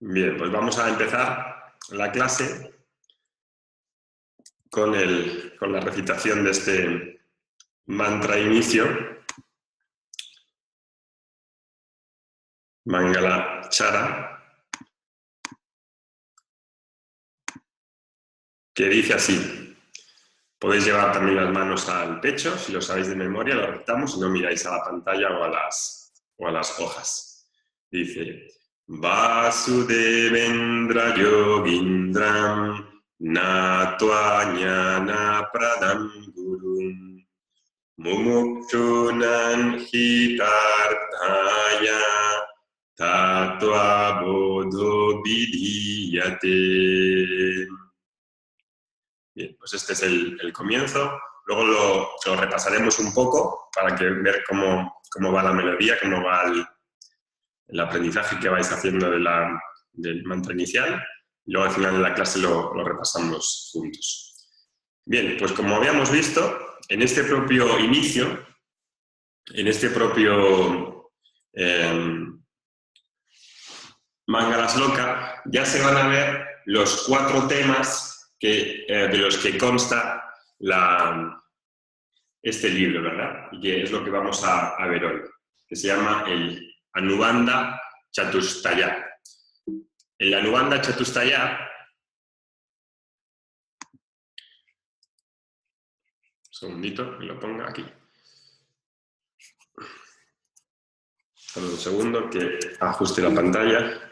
Bien, pues vamos a empezar la clase con la recitación de este mantra inicio, Mangalachara, que dice así. Podéis llevar también las manos al pecho, si lo sabéis de memoria, lo recitamos y no miráis a la pantalla o a las hojas. Dice, Vasudevendra Yogindram Natva Jnana Pradam Gurum Mumukchunan Hitarthaya Tattva Bodho Vidhiyate. Bien, pues este es el comienzo. Luego lo repasaremos un poco para ver cómo va la melodía, cómo va el aprendizaje que vais haciendo del mantra inicial. Y luego al final de la clase lo repasamos juntos. Bien, pues como habíamos visto, en este propio inicio, en este propio Mangalasloka, ya se van a ver los 4 temas de los que consta este libro, ¿verdad? Y que es lo que vamos a ver hoy, que se llama el Anubandha Chatustaya. El Anubandha Chatustaya, un segundito, que lo ponga aquí. Dame un segundo que ajuste la pantalla.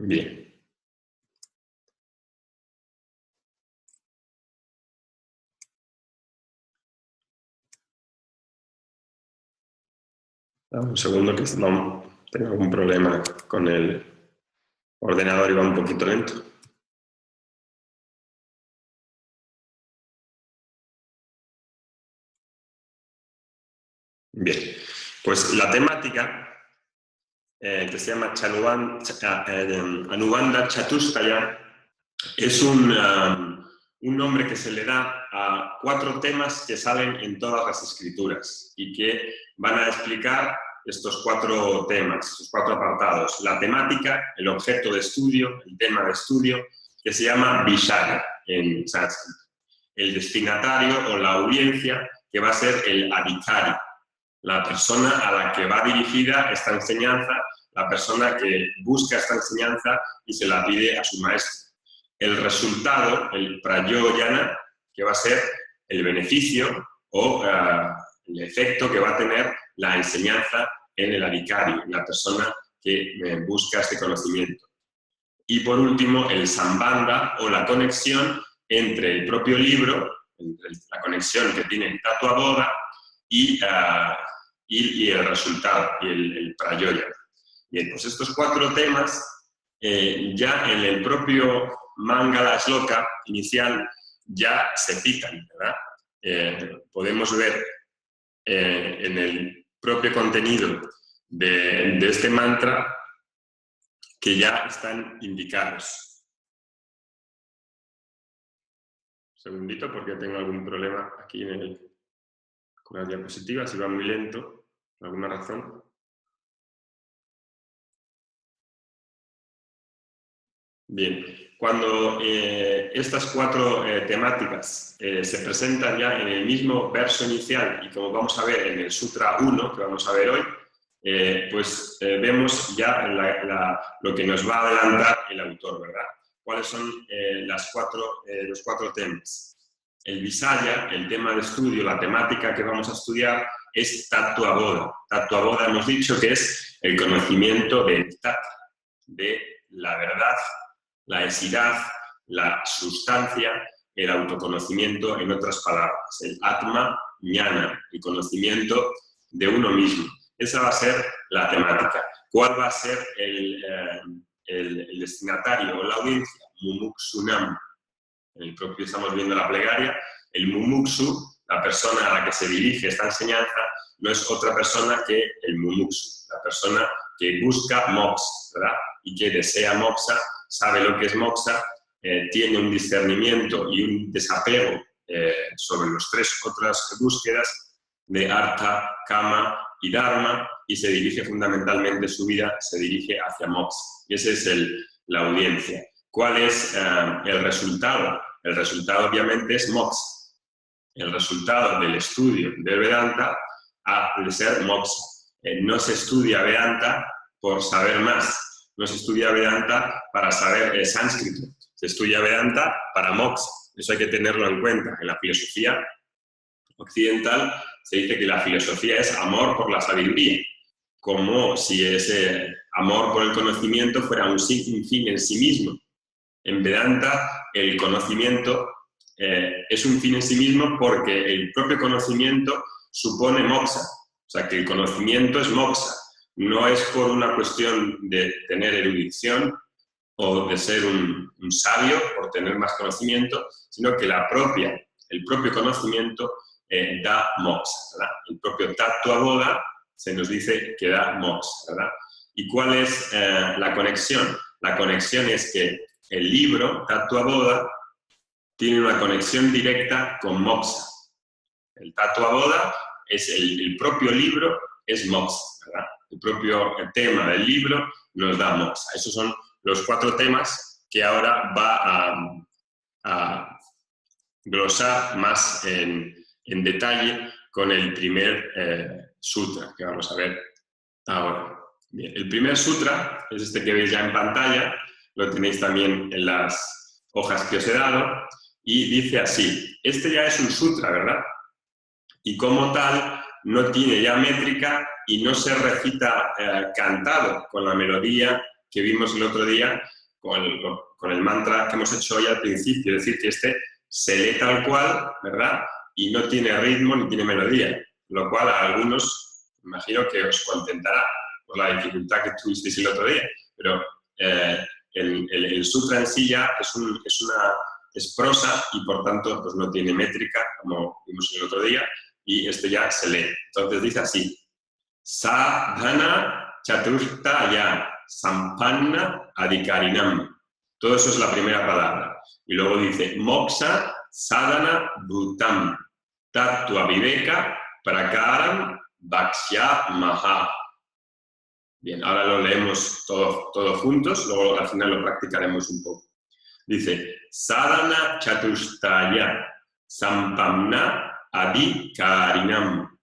Bien. Dame un segundo que no tengo algún problema con el ordenador y va un poquito lento. Bien, pues la temática que se llama Anubandha Chatustaya es un nombre que se le da a 4 temas que salen en todas las escrituras y que van a explicar estos 4 temas, estos 4 apartados. La temática, el objeto de estudio, el tema de estudio, que se llama Vishaya en sánscrito. El destinatario o la audiencia, que va a ser el adhikari, la persona a la que va dirigida esta enseñanza, la persona que busca esta enseñanza y se la pide a su maestro. El resultado, el prayoyana, que va a ser el beneficio o el efecto que va a tener la enseñanza en el adhikari, la persona que busca este conocimiento. Y por último, el sambandha o la conexión entre el propio libro, entre la conexión que tiene el Tattva Bodha y el resultado, y el prayoyana. Bien, pues estos 4 temas ya en el propio Mangalashloka inicial ya se citan, ¿verdad? Podemos ver en el propio contenido de este mantra que ya están indicados. Un segundito porque tengo algún problema aquí con las diapositivas, si va muy lento, por alguna razón. Bien, cuando estas 4 temáticas se presentan ya en el mismo verso inicial y como vamos a ver en el Sutra 1, que vamos a ver hoy, pues vemos ya lo que nos va a adelantar el autor, ¿verdad? ¿Cuáles son los 4 temas? El Visaya, el tema de estudio, la temática que vamos a estudiar es Tattva Bodha. Tattva Bodha hemos dicho que es el conocimiento del Tattva, de la verdad, la esidad, la sustancia, el autoconocimiento, en otras palabras, el Atma Jnana, el conocimiento de uno mismo. Esa va a ser la temática. ¿Cuál va a ser el destinatario o la audiencia? Mumukshunam, estamos viendo la plegaria, el mumuksu, la persona a la que se dirige esta enseñanza, no es otra persona que el mumuksu, la persona que busca moksha, ¿verdad? Y que desea moksha, sabe lo que es moksha, tiene un discernimiento y un desapego sobre las 3 otras búsquedas de artha, kama y dharma, y se dirige fundamentalmente, su vida se dirige hacia moksha. Y esa es la audiencia. ¿Cuál es el resultado? El resultado obviamente es moksha. El resultado del estudio del Vedanta ha de ser moksha. No se estudia Vedanta por saber más, no se estudia Vedanta para saber sánscrito, se estudia Vedanta para moksha. Eso hay que tenerlo en cuenta. En la filosofía occidental se dice que la filosofía es amor por la sabiduría, como si ese amor por el conocimiento fuera un fin en sí mismo. En Vedanta el conocimiento es un fin en sí mismo porque el propio conocimiento supone moksha. O sea, que el conocimiento es moksha. No es por una cuestión de tener erudición o de ser un sabio por tener más conocimiento, sino que el propio conocimiento da moksha, ¿verdad? El propio tattva bodha se nos dice que da moksha, ¿verdad? ¿Y cuál es la conexión? La conexión es que el libro, Tattva Bodha, tiene una conexión directa con moksha. El Tattva Bodha es el propio libro, es moksha, ¿verdad? El propio tema del libro nos da moksha. Esos son los 4 temas que ahora va a glosar más en detalle con el primer sutra que vamos a ver ahora. Bien, el primer sutra es este que veis ya en pantalla, lo tenéis también en las hojas que os he dado, y dice así, este ya es un sutra, ¿verdad? Y como tal, no tiene ya métrica y no se recita cantado con la melodía que vimos el otro día, con el mantra que hemos hecho hoy al principio, es decir, que este se lee tal cual, ¿verdad? Y no tiene ritmo ni tiene melodía, lo cual a algunos imagino que os contentará por la dificultad que tuvisteis el otro día, pero el sutra en sí ya es prosa y por tanto pues no tiene métrica, como vimos el otro día, y este ya se lee. Entonces dice así, sadhana chatushtaya sampanna adhikarinam. Todo eso es la primera palabra. Y luego dice, moksha sadhana bhutam tattva viveka prakaram bhakshya maha. Bien, ahora lo leemos todos juntos, luego al final lo practicaremos un poco. Dice, sadhana chatushtaya sampanna adhikarinam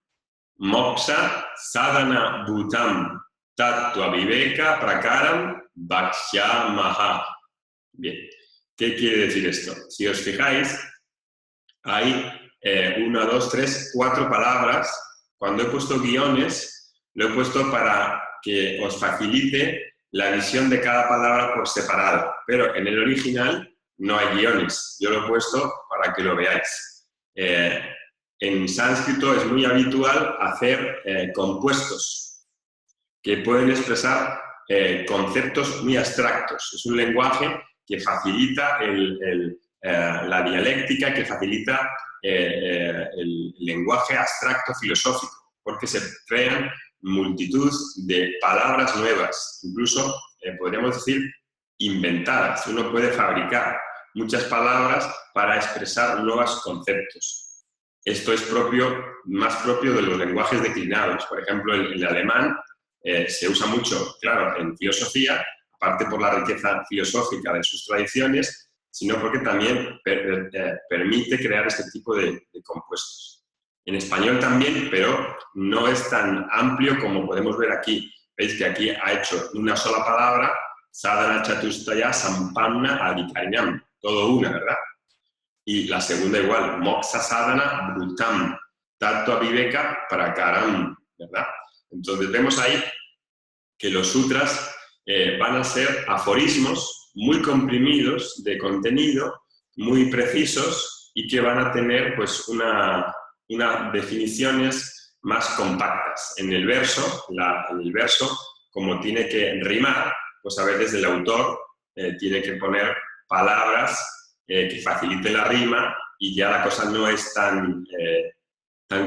moksha sadhana bhutam tattva viveka prakaram bhakshya maha. Bien, ¿qué quiere decir esto? Si os fijáis, hay 1, 2, 3, 4 palabras. Cuando he puesto guiones, lo he puesto para que os facilite la visión de cada palabra por separado. Pero en el original no hay guiones. Yo lo he puesto para que lo veáis. En sánscrito es muy habitual hacer compuestos que pueden expresar conceptos muy abstractos. Es un lenguaje que facilita la dialéctica, que facilita el lenguaje abstracto filosófico, porque se crean multitud de palabras nuevas, incluso podríamos decir inventadas. Uno puede fabricar muchas palabras para expresar nuevos conceptos. Esto es más propio de los lenguajes declinados. Por ejemplo, el alemán se usa mucho, claro, en filosofía, aparte por la riqueza filosófica de sus tradiciones, sino porque también permite crear este tipo de compuestos. En español también, pero no es tan amplio como podemos ver aquí. Veis que aquí ha hecho una sola palabra, sadhana chatushtaya sampanna adhikarinam, todo una, ¿verdad? Y la segunda igual, moksha sadhana bhutam, tattva viveka prakaram, ¿verdad? Entonces vemos ahí que los sutras van a ser aforismos muy comprimidos de contenido, muy precisos y que van a tener pues unas definiciones más compactas. En el verso, como tiene que rimar, pues a veces el autor tiene que poner palabras que facilite la rima y ya la cosa no es tan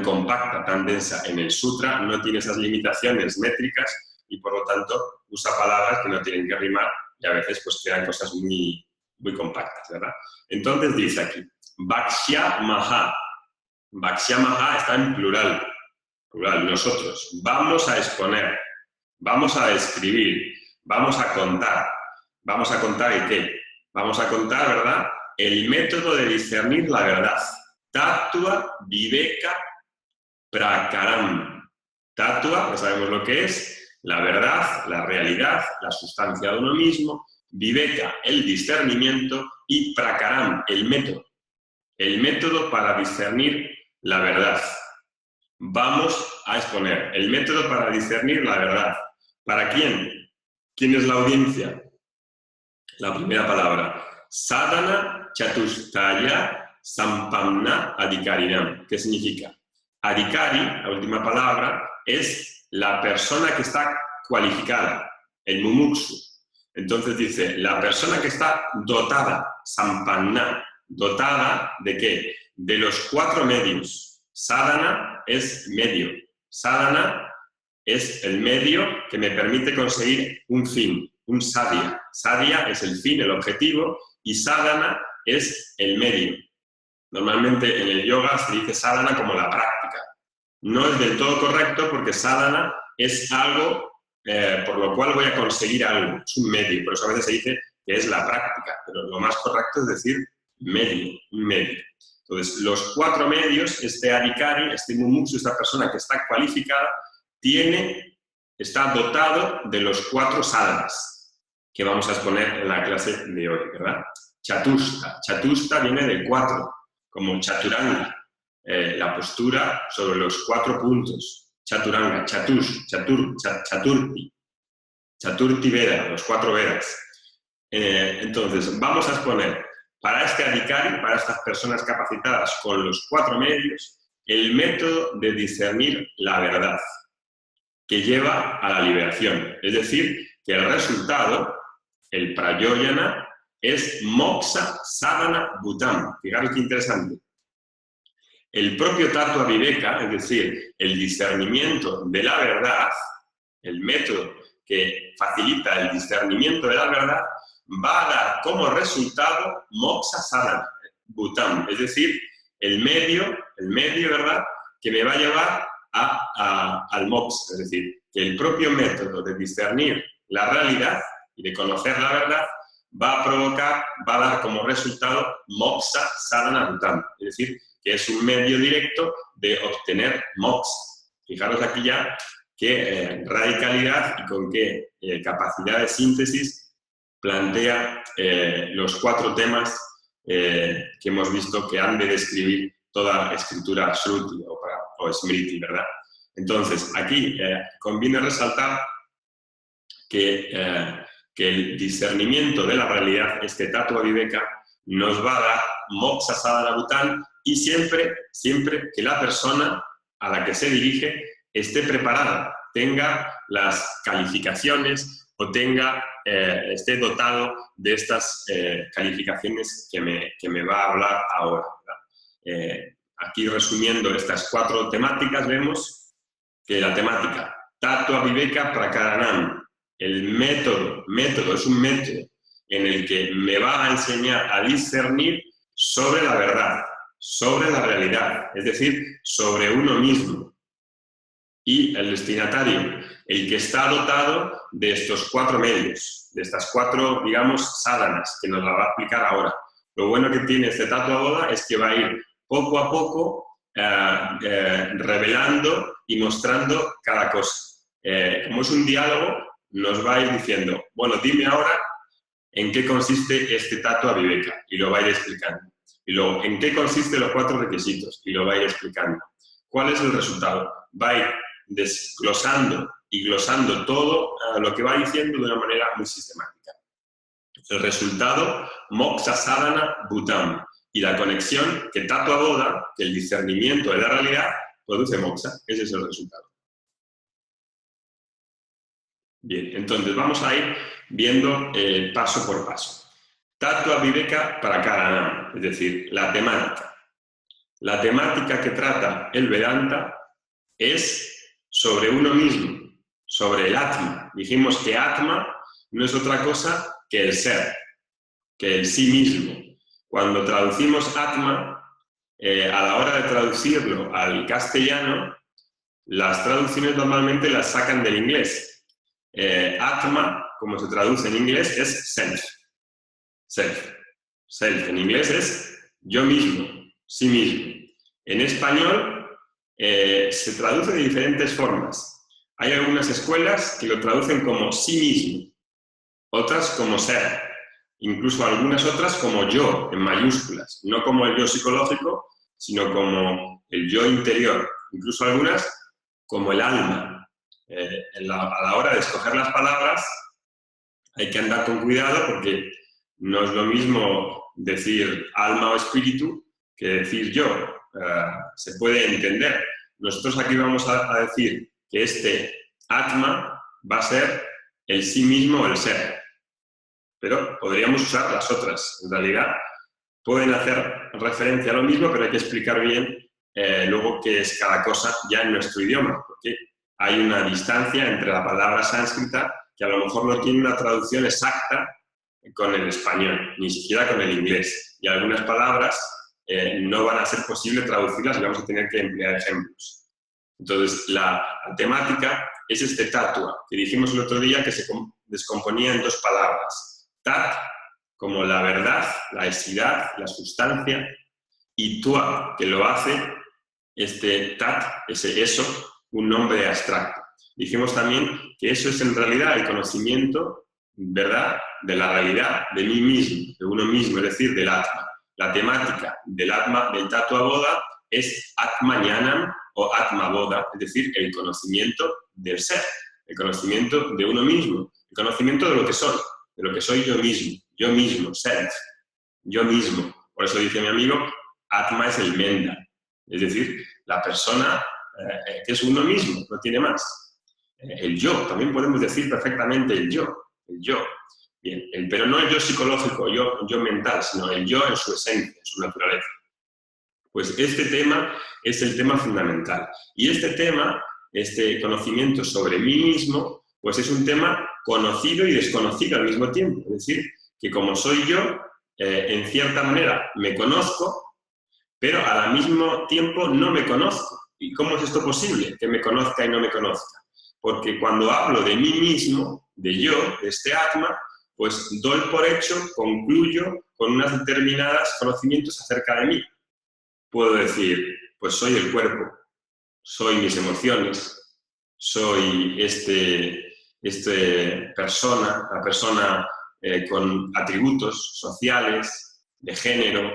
compacta, tan densa. En el sutra no tiene esas limitaciones métricas y por lo tanto usa palabras que no tienen que rimar y a veces pues crean cosas muy, muy compactas, ¿verdad? Entonces dice aquí, Bhakshya-maha. Bhakshya-maha está en plural, nosotros. Vamos a exponer, vamos a escribir, vamos a contar. ¿Vamos a contar y qué? Vamos a contar, ¿verdad?, el método de discernir la verdad. Tattva viveka prakaram. Tattva, ya sabemos lo que es, la verdad, la realidad, la sustancia de uno mismo. Viveka, el discernimiento, y prakaram, el método para discernir la verdad. Vamos a exponer el método para discernir la verdad. ¿Para quién? ¿Quién es la audiencia? La primera palabra. Sadhana chatushtaya sampamna adhikarinam. ¿Qué significa? Adhikari, la última palabra, es la persona que está cualificada, el mumuksu. Entonces dice, la persona que está dotada, sampanna, dotada ¿de qué? De los 4 medios. Sadhana es medio. Sadhana es el medio que me permite conseguir un fin, un sadhya. Sadhya es el fin, el objetivo, y sadhana es el medio. Normalmente en el yoga se dice sadhana como la práctica. No es del todo correcto porque sadhana es algo por lo cual voy a conseguir algo, es un medio, por eso a veces se dice que es la práctica, pero lo más correcto es decir medio, un medio. Entonces, los 4 medios, este adhikari, este mumuksu, esta persona que está cualificada, está dotado de los 4 sadhanas que vamos a exponer en la clase de hoy, ¿verdad? Chatushta. Chatushta viene del 4, como chaturanga, la postura sobre los 4 puntos. Chaturanga, chaturti. Chaturti Veda, los 4 Vedas. Entonces, vamos a exponer para este adhikari, para estas personas capacitadas con los 4 medios, el método de discernir la verdad, que lleva a la liberación. Es decir, que el resultado, el prayoyana, es moksha sadhana bhutam. Fijaros qué interesante. El propio tattva viveka, es decir, el discernimiento de la verdad, el método que facilita el discernimiento de la verdad, va a dar como resultado moksha sadhana bhutam, es decir, el medio, ¿verdad?, que me va a llevar al moksha, es decir, que el propio método de discernir la realidad y de conocer la verdad va a dar como resultado moksha sadhana bhutam, es decir, que es un medio directo de obtener moksha. Fijaros aquí ya qué radicalidad y con qué capacidad de síntesis plantea los 4 temas que hemos visto que han de describir toda escritura shruti o smriti, ¿verdad? Entonces, aquí conviene resaltar que el discernimiento de la realidad, este tattva viveka, nos va a dar moksha sadhana bhutam, y siempre que la persona a la que se dirige esté preparada, tenga las calificaciones o esté dotado de estas calificaciones que me va a hablar ahora, ¿verdad? Aquí resumiendo estas 4 temáticas, vemos que la temática tattva viveka prakaranam, el método es un método en el que me va a enseñar a discernir sobre la verdad, sobre la realidad, es decir, sobre uno mismo. Y el destinatario, el que está dotado de estos 4 medios, de estas 4, digamos, sadhanas, que nos la va a explicar ahora. Lo bueno que tiene este tattva boda es que va a ir poco a poco revelando y mostrando cada cosa. Como es un diálogo, nos va a ir diciendo, bueno, dime ahora en qué consiste este tattva viveka, y lo va a ir explicando. Y luego, ¿en qué consisten los 4 requisitos? Y lo va a ir explicando. ¿Cuál es el resultado? Va a ir desglosando y glosando todo lo que va diciendo de una manera muy sistemática. El resultado, moksha sadhana bhutam. Y la conexión que tattva boda, que el discernimiento de la realidad, produce moksha. Ese es el resultado. Bien, entonces vamos a ir viendo paso por paso. Tattva Viveka Prakaranam, es decir, la temática. La temática que trata el Vedanta es sobre uno mismo, sobre el Atma. Dijimos que Atma no es otra cosa que el ser, que el sí mismo. Cuando traducimos Atma, a la hora de traducirlo al castellano, las traducciones normalmente las sacan del inglés. Atma, como se traduce en inglés, es self. Self. Self en inglés es yo mismo, sí mismo. En español se traduce de diferentes formas. Hay algunas escuelas que lo traducen como sí mismo, otras como ser, incluso algunas otras como yo, en mayúsculas, no como el yo psicológico, sino como el yo interior, incluso algunas como el alma. A la hora de escoger las palabras hay que andar con cuidado porque no es lo mismo decir alma o espíritu que decir yo. Se puede entender. Nosotros aquí vamos a decir que este Atma va a ser el sí mismo o el ser. Pero podríamos usar las otras. En realidad pueden hacer referencia a lo mismo, pero hay que explicar bien luego qué es cada cosa ya en nuestro idioma, porque hay una distancia entre la palabra sánscrita que a lo mejor no tiene una traducción exacta con el español, ni siquiera con el inglés. Y algunas palabras no van a ser posible traducirlas y vamos a tener que emplear ejemplos. Entonces, la temática es este tattva, que dijimos el otro día que se descomponía en dos palabras. Tat, como la verdad, la esidad, la sustancia, y tua, que lo hace este tat, ese eso, un nombre abstracto. Dijimos también que eso es en realidad el conocimiento, ¿verdad?, de la realidad, de mí mismo, de uno mismo, es decir, del Atma. La temática del Atma, del Tattva Bodha, es Atmañanam o Atma Bodha, es decir, el conocimiento del ser, el conocimiento de uno mismo, el conocimiento de lo que soy yo mismo, self, yo mismo. Por eso dice mi amigo, Atma es el Menda, es decir, la persona que es uno mismo, no tiene más. El yo, también podemos decir perfectamente el yo. Bien, pero no el yo psicológico, yo mental, sino el yo en su esencia, en su naturaleza. Pues este tema es el tema fundamental. Y este tema, este conocimiento sobre mí mismo, pues es un tema conocido y desconocido al mismo tiempo. Es decir, que como soy yo, en cierta manera me conozco, pero al mismo tiempo no me conozco. ¿Y cómo es esto posible, que me conozca y no me conozca? Porque cuando hablo de mí mismo, de yo, de este Atma, pues doy por hecho, concluyo con unos determinados conocimientos acerca de mí. Puedo decir, pues soy el cuerpo, soy mis emociones, soy la persona con atributos sociales, de género,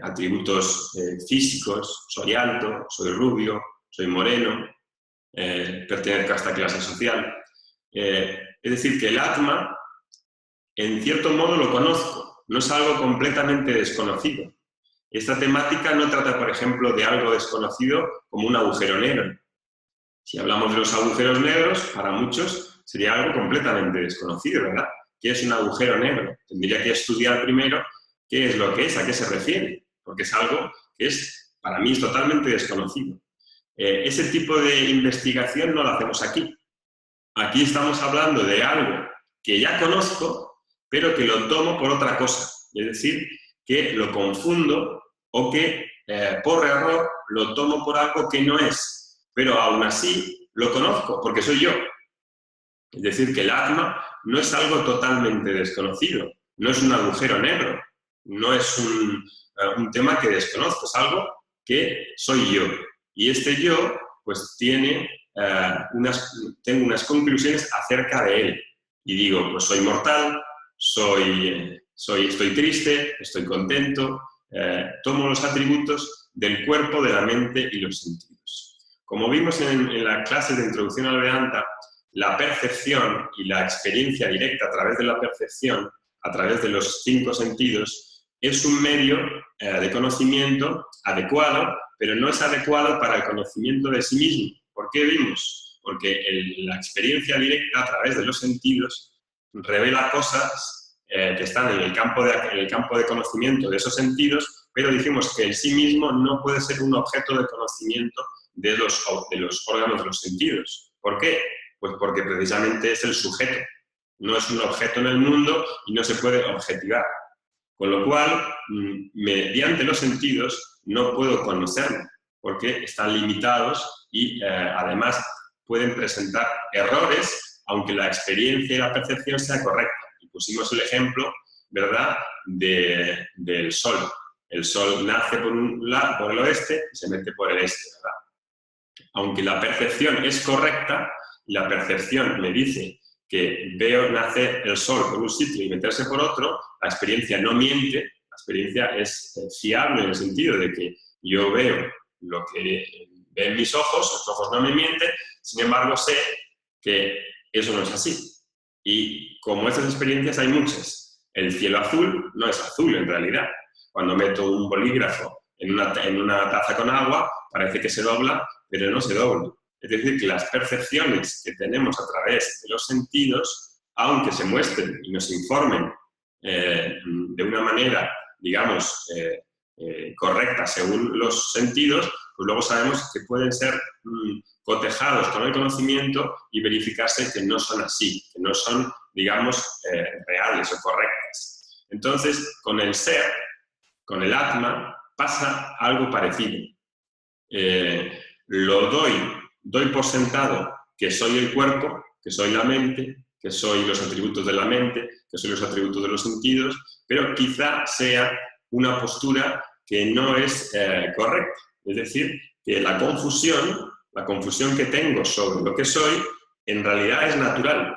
atributos físicos, soy alto, soy rubio, soy moreno, pertenezco a esta clase social. Es decir, que el Atma, en cierto modo, lo conozco, no es algo completamente desconocido. Esta temática no trata, por ejemplo, de algo desconocido como un agujero negro. Si hablamos de los agujeros negros, para muchos sería algo completamente desconocido, ¿verdad? ¿Qué es un agujero negro? Tendría que estudiar primero qué es lo que es, a qué se refiere, porque es algo que para mí es totalmente desconocido. Ese tipo de investigación no lo hacemos aquí. Aquí estamos hablando de algo que ya conozco, pero que lo tomo por otra cosa. Es decir, que lo confundo o que por error lo tomo por algo que no es. Pero aún así lo conozco porque soy yo. Es decir, que el Atma no es algo totalmente desconocido, no es un agujero negro, no es un tema que desconozco, es algo que soy yo. Y este yo, pues tengo unas conclusiones acerca de él. Y digo, pues soy mortal, estoy triste, estoy contento, tomo los atributos del cuerpo, de la mente y los sentidos. Como vimos en la clase de Introducción al Vedanta, la percepción y la experiencia directa a través de la percepción, a través de los 5 sentidos, es un medio de conocimiento adecuado, pero no es adecuado para el conocimiento de sí mismo. ¿Por qué vimos? Porque la experiencia directa a través de los sentidos revela cosas que están en el campo de conocimiento de esos sentidos, pero dijimos que en sí mismo no puede ser un objeto de conocimiento de los órganos de los sentidos. ¿Por qué? Pues porque precisamente es el sujeto. No es un objeto en el mundo y no se puede objetivar. Con lo cual, mediante los sentidos no puedo conocerlo, porque están limitados y además pueden presentar errores, aunque la experiencia y la percepción sea correcta. Y pusimos el ejemplo, ¿verdad?, del Sol. El Sol nace por el oeste y se mete por el este, ¿verdad? Aunque la percepción es correcta, y la percepción me dice que veo nacer el Sol por un sitio y meterse por otro, la experiencia no miente, la experiencia es fiable en el sentido de que yo veo lo que ven mis ojos, los ojos no me mienten, sin embargo sé que eso no es así. Y como estas experiencias hay muchas. El cielo azul no es azul en realidad. Cuando meto un bolígrafo en una taza con agua, parece que se dobla, pero no se dobla. Es decir, que las percepciones que tenemos a través de los sentidos, aunque se muestren y nos informen de una manera, digamos, correcta según los sentidos, pues luego sabemos que pueden ser cotejados con el conocimiento y verificarse que no son así, que no son, digamos, reales o correctas. Entonces, con el ser, con el Atma, pasa algo parecido. Doy por sentado que soy el cuerpo, que soy la mente, que soy los atributos de la mente, que soy los atributos de los sentidos, pero quizá sea una postura que no es correcta. Es decir, que la confusión que tengo sobre lo que soy, en realidad es natural.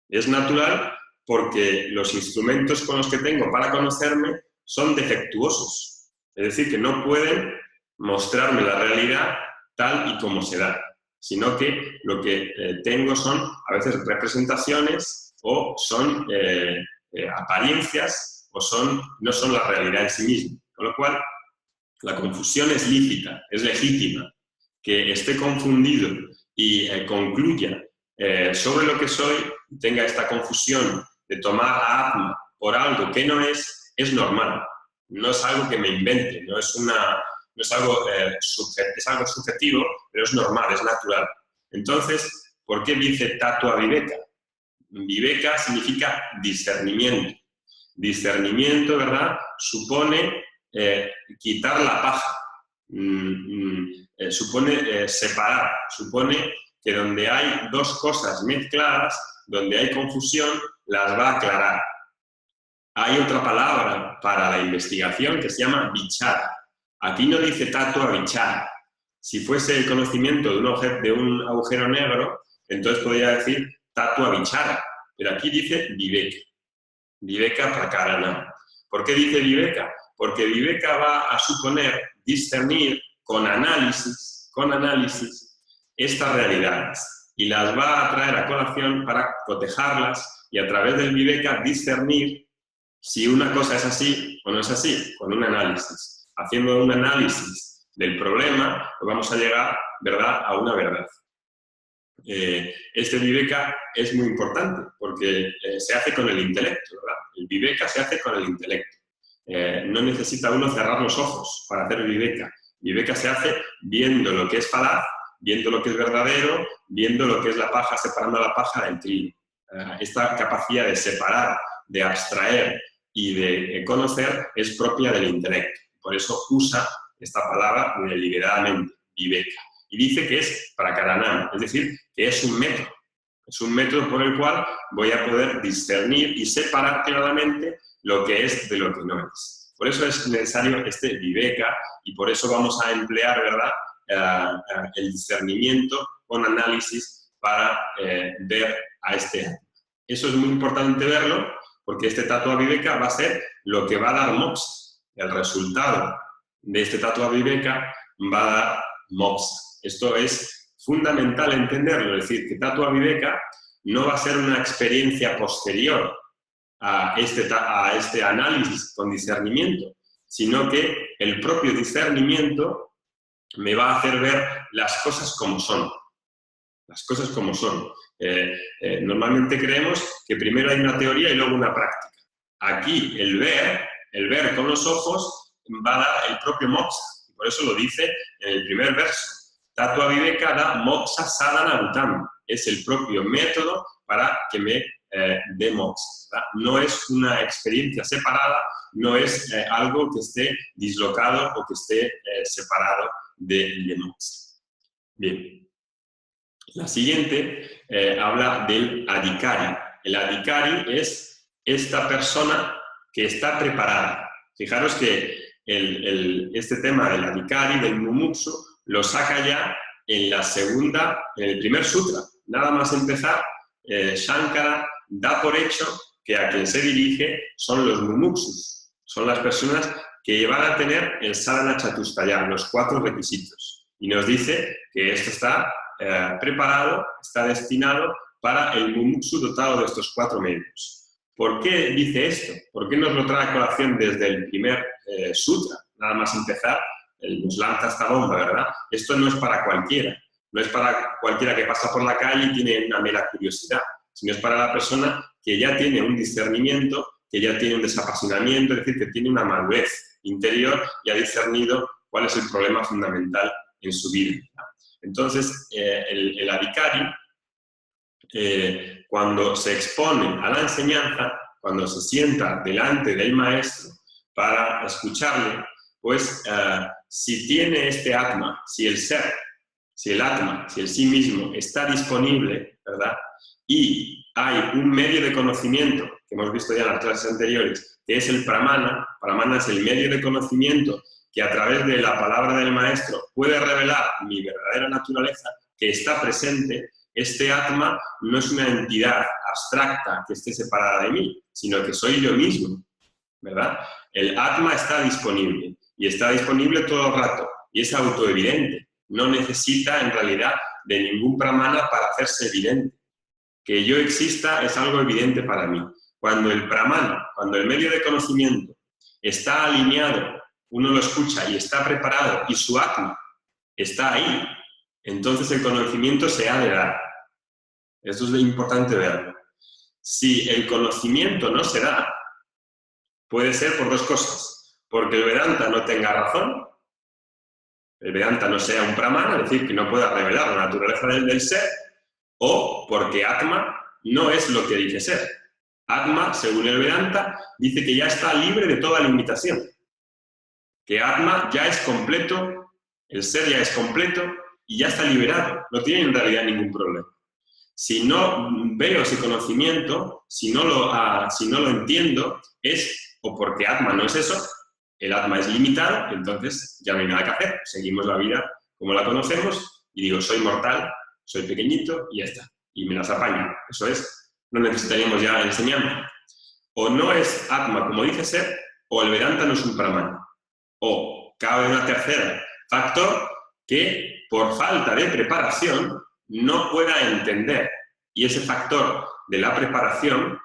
Es natural porque los instrumentos con los que tengo para conocerme son defectuosos. Es decir, que no pueden mostrarme la realidad tal y como se da, sino que lo que tengo son a veces representaciones o son apariencias o no son la realidad en sí misma. Con lo cual, la confusión es lícita, es legítima. Que esté confundido y concluya sobre lo que soy, tenga esta confusión de tomar a Atma por algo que no es normal. No es algo que me invente, no es algo subjetivo, pero es normal, es natural. Entonces, ¿por qué dice Tattva Viveka? Viveka significa discernimiento. Discernimiento, ¿verdad?, supone quitar la paja, supone separar, supone que donde hay dos cosas mezcladas, donde hay confusión, las va a aclarar. Hay otra palabra para la investigación que se llama vichara. Aquí no dice tattva vichara. Si fuese el conocimiento de un agujero negro, entonces podría decir tattva vichara. Pero aquí dice viveka. Viveka prakarana. ¿Por qué dice viveka? Porque viveka va a suponer discernir con análisis estas realidades y las va a traer a colación para cotejarlas y a través del viveka discernir si una cosa es así o no es así, con un análisis. Haciendo un análisis del problema, pues vamos a llegar, ¿verdad?, a una verdad. Este viveka es muy importante porque se hace con el intelecto, ¿verdad? El viveka se hace con el intelecto. No necesita uno cerrar los ojos para hacer viveka. Viveka se hace viendo lo que es falaz, viendo lo que es verdadero, viendo lo que es la paja, separando la paja del trigo. Esta capacidad de separar, de abstraer y de conocer es propia del intelecto. Por eso usa esta palabra deliberadamente, viveka. Y dice que es prakaranam, es decir, que es un método. Es un método por el cual voy a poder discernir y separar claramente lo que es de lo que no es. Por eso es necesario este viveka y por eso vamos a emplear, ¿verdad?, el discernimiento con análisis para ver a este Atma. Eso es muy importante verlo porque este tattva viveka va a ser lo que va a dar moksha. El resultado de este tattva viveka va a dar moksha. Esto es fundamental entenderlo, es decir, que tattva viveka no va a ser una experiencia posterior a este análisis con discernimiento, sino que el propio discernimiento me va a hacer ver las cosas como son. Las cosas como son. Normalmente creemos que primero hay una teoría y luego una práctica. aquí el ver con los ojos, va a dar el propio moksha. Y por eso lo dice en el primer verso. Tattva vivekada moksha sadhana bhutam. Es el propio método para que me dé moksha, ¿verdad? No es una experiencia separada, no es algo que esté dislocado o que esté separado de moksha. Bien. La siguiente habla del adhikari. El adhikari es esta persona que está preparada. Fijaros que este tema del adhikari, del mumuksu, lo saca ya en el primer sutra. Nada más empezar, Shankara da por hecho que a quien se dirige son los mumuksus. Son las personas que van a tener el sadhana chatushkaya, los 4 requisitos. Y nos dice que esto está preparado, está destinado para el mumuksu dotado de estos 4 medios. ¿Por qué dice esto? ¿Por qué nos lo trae a colación desde el primer sutra? Nada más empezar, nos lanza esta bomba, ¿verdad? Esto no es para cualquiera. No es para cualquiera que pasa por la calle y tiene una mera curiosidad, sino es para la persona que ya tiene un discernimiento, que ya tiene un desapasionamiento, es decir, que tiene una madurez interior y ha discernido cuál es el problema fundamental en su vida. Entonces, el adhikari, cuando se expone a la enseñanza, cuando se sienta delante del maestro para escucharle, pues si tiene este atma, si el ser, si el atma, si el sí mismo está disponible, ¿verdad? Y hay un medio de conocimiento, que hemos visto ya en las clases anteriores, que es el pramana. Pramana es el medio de conocimiento que a través de la palabra del maestro puede revelar mi verdadera naturaleza, que está presente. Este atma no es una entidad abstracta que esté separada de mí, sino que soy yo mismo, ¿verdad? El atma está disponible, y está disponible todo el rato, y es autoevidente. No necesita, en realidad, de ningún pramana para hacerse evidente. Que yo exista es algo evidente para mí. Cuando el pramana, cuando el medio de conocimiento está alineado, uno lo escucha y está preparado, y su atma está ahí, entonces el conocimiento se ha de dar. Esto es importante verlo. Si el conocimiento no se da, puede ser por 2 cosas. Porque el Vedanta no tenga razón, el Vedanta no sea un pramana, es decir, que no pueda revelar la naturaleza del ser, o porque Atma no es lo que dice ser. Atma, según el Vedanta, dice que ya está libre de toda limitación. Que Atma ya es completo, el ser ya es completo y ya está liberado. No tiene en realidad ningún problema. Si no veo ese conocimiento, si no lo entiendo, es o porque Atma no es eso, el Atma es limitado, entonces ya no hay nada que hacer. Seguimos la vida como la conocemos y digo, soy mortal, soy pequeñito y ya está. Y me las apaño. Eso es, no necesitaríamos ya enseñanza. O no es Atma como dice ser, o el Vedanta no es un Pramana. O cabe una tercera factor que por falta de preparación no pueda entender. Y ese factor de la preparación,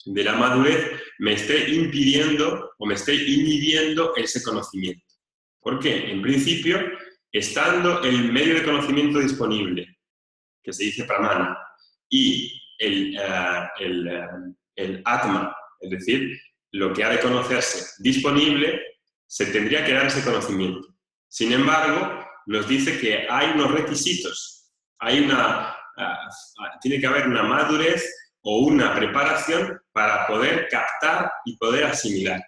de la madurez, me esté impidiendo o me esté inhibiendo ese conocimiento. ¿Por qué? En principio, estando el medio de conocimiento disponible, que se dice pramana, y el atma, es decir, lo que ha de conocerse disponible, se tendría que dar ese conocimiento. Sin embargo, nos dice que hay unos requisitos, tiene que haber una madurez o una preparación para poder captar y poder asimilar.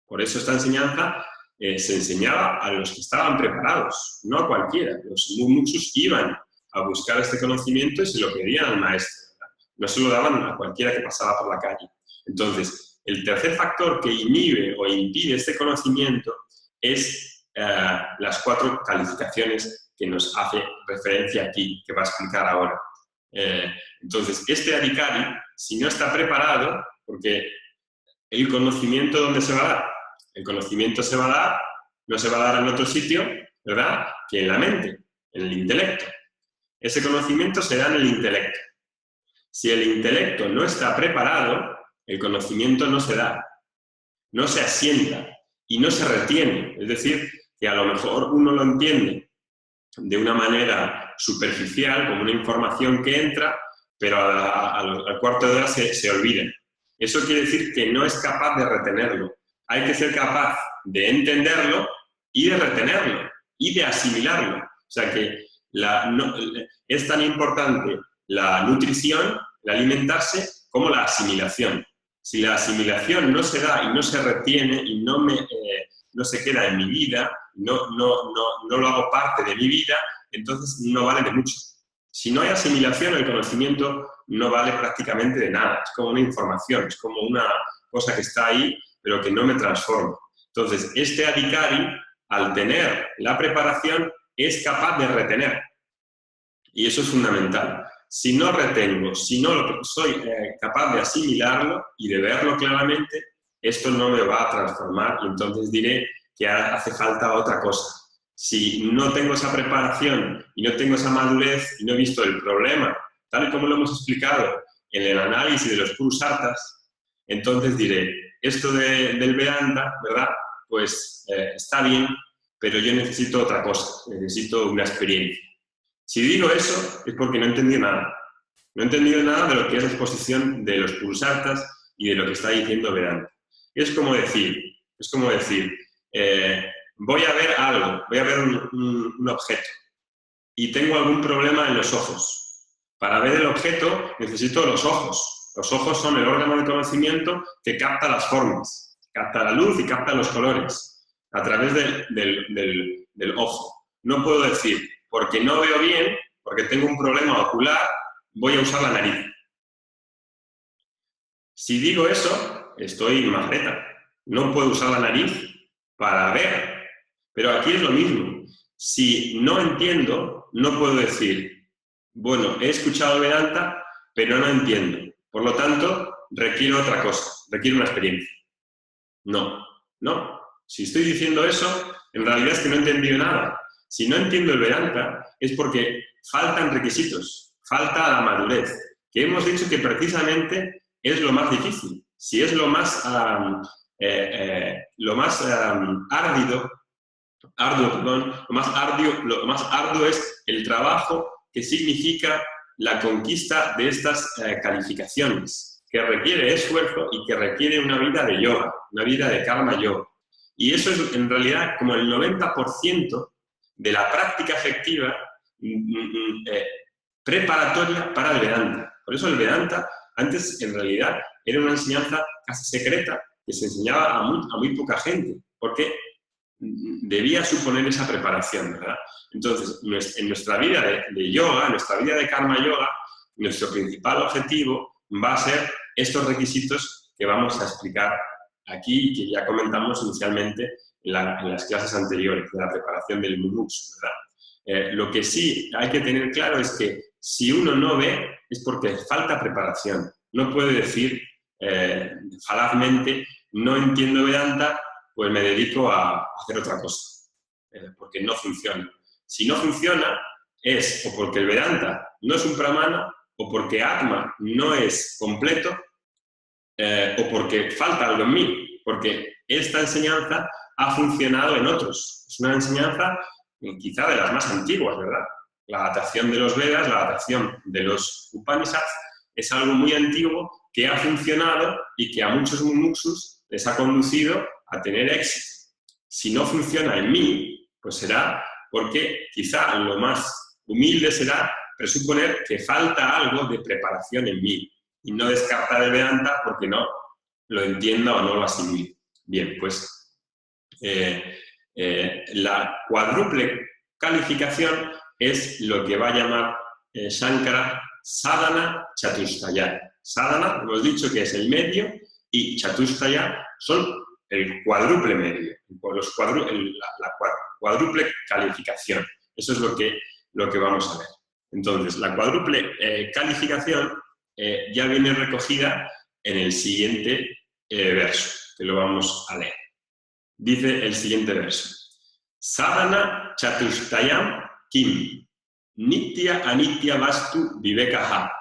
Por eso esta enseñanza se enseñaba a los que estaban preparados, no a cualquiera. Los mumuksus iban a buscar este conocimiento y se lo pedían al maestro, ¿verdad? No se lo daban a cualquiera que pasaba por la calle. Entonces, el tercer factor que inhibe o impide este conocimiento es las 4 calificaciones que nos hace referencia aquí, que va a explicar ahora. Entonces, este adhikari, si no está preparado, porque el conocimiento, ¿dónde se va a dar? El conocimiento se va a dar, no se va a dar en otro sitio, ¿verdad?, que en la mente, en el intelecto. Ese conocimiento se da en el intelecto. Si el intelecto no está preparado, el conocimiento no se da, no se asienta y no se retiene. Es decir, que a lo mejor uno lo entiende de una manera superficial, como una información que entra, pero al cuarto de hora se olvida. Eso quiere decir que no es capaz de retenerlo. Hay que ser capaz de entenderlo y de retenerlo y de asimilarlo. O sea que es tan importante la nutrición, el alimentarse, como la asimilación. Si la asimilación no se da y no se retiene y no se queda en mi vida, no lo hago parte de mi vida, entonces no vale de mucho. Si no hay asimilación, el conocimiento no vale prácticamente de nada. Es como una información, es como una cosa que está ahí, pero que no me transforma. Entonces, este adhikari, al tener la preparación, es capaz de retener. Y eso es fundamental. Si no retengo, si no soy capaz de asimilarlo y de verlo claramente, esto no me va a transformar y entonces diré que hace falta otra cosa. Si no tengo esa preparación y no tengo esa madurez y no he visto el problema, tal y como lo hemos explicado en el análisis de los Purusharthas, entonces diré, esto del Vedanta, ¿verdad? Pues está bien, pero yo necesito otra cosa, necesito una experiencia. Si digo eso, es porque no he entendido nada. No he entendido nada de lo que es la exposición de los Purusharthas y de lo que está diciendo Vedanta. Es como decir, voy a ver algo, voy a ver un objeto y tengo algún problema en los ojos. Para ver el objeto necesito los ojos. Los ojos son el órgano de conocimiento que capta las formas, capta la luz y capta los colores a través del ojo. No puedo decir, porque no veo bien, porque tengo un problema ocular, voy a usar la nariz. Si digo eso, estoy majeta. No puedo usar la nariz para ver. Pero aquí es lo mismo. Si no entiendo, no puedo decir, bueno, he escuchado Vedanta, pero no entiendo. Por lo tanto, requiero otra cosa, requiero una experiencia. No. Si estoy diciendo eso, en realidad es que no he entendido nada. Si no entiendo el Vedanta, es porque faltan requisitos, falta la madurez, que hemos dicho que precisamente es lo más difícil. Si es lo más arduo es el trabajo que significa la conquista de estas calificaciones, que requiere esfuerzo y que requiere una vida de yoga, una vida de karma yoga. Y eso es en realidad como el 90% de la práctica efectiva preparatoria para el Vedanta. Por eso el Vedanta antes en realidad era una enseñanza casi secreta que se enseñaba a muy poca gente, porque debía suponer esa preparación, ¿verdad? Entonces, en nuestra vida de yoga, en nuestra vida de karma yoga, nuestro principal objetivo va a ser estos requisitos que vamos a explicar aquí y que ya comentamos inicialmente en las clases anteriores de la preparación del mumuksu, ¿verdad? Lo que sí hay que tener claro es que si uno no ve es porque falta preparación. No puede decir falazmente, no entiendo Vedanta, pues me dedico a hacer otra cosa, porque no funciona. Si no funciona es o porque el Vedanta no es un pramana, o porque Atma no es completo, o porque falta algo en mí, porque esta enseñanza ha funcionado en otros. Es una enseñanza quizá de las más antiguas, ¿verdad? La adaptación de los Vedas, la adaptación de los Upanishads, es algo muy antiguo que ha funcionado y que a muchos mumuksus les ha conducido a tener éxito. Si no funciona en mí, pues será porque quizá lo más humilde será presuponer que falta algo de preparación en mí y no descartar el Vedanta porque no lo entienda o no lo asimile. Bien, pues la cuádruple calificación es lo que va a llamar Shankara Sadhana Chatushtaya. Sadhana, hemos dicho que es el medio, y Chatushtaya son el cuádruple medio, la cuádruple calificación. Eso es lo que vamos a ver. Entonces, la cuádruple calificación ya viene recogida en el siguiente verso, que lo vamos a leer. Dice el siguiente verso. Sadhana Chatushtayam Kim Nitya Anitya Vastu Vivekaha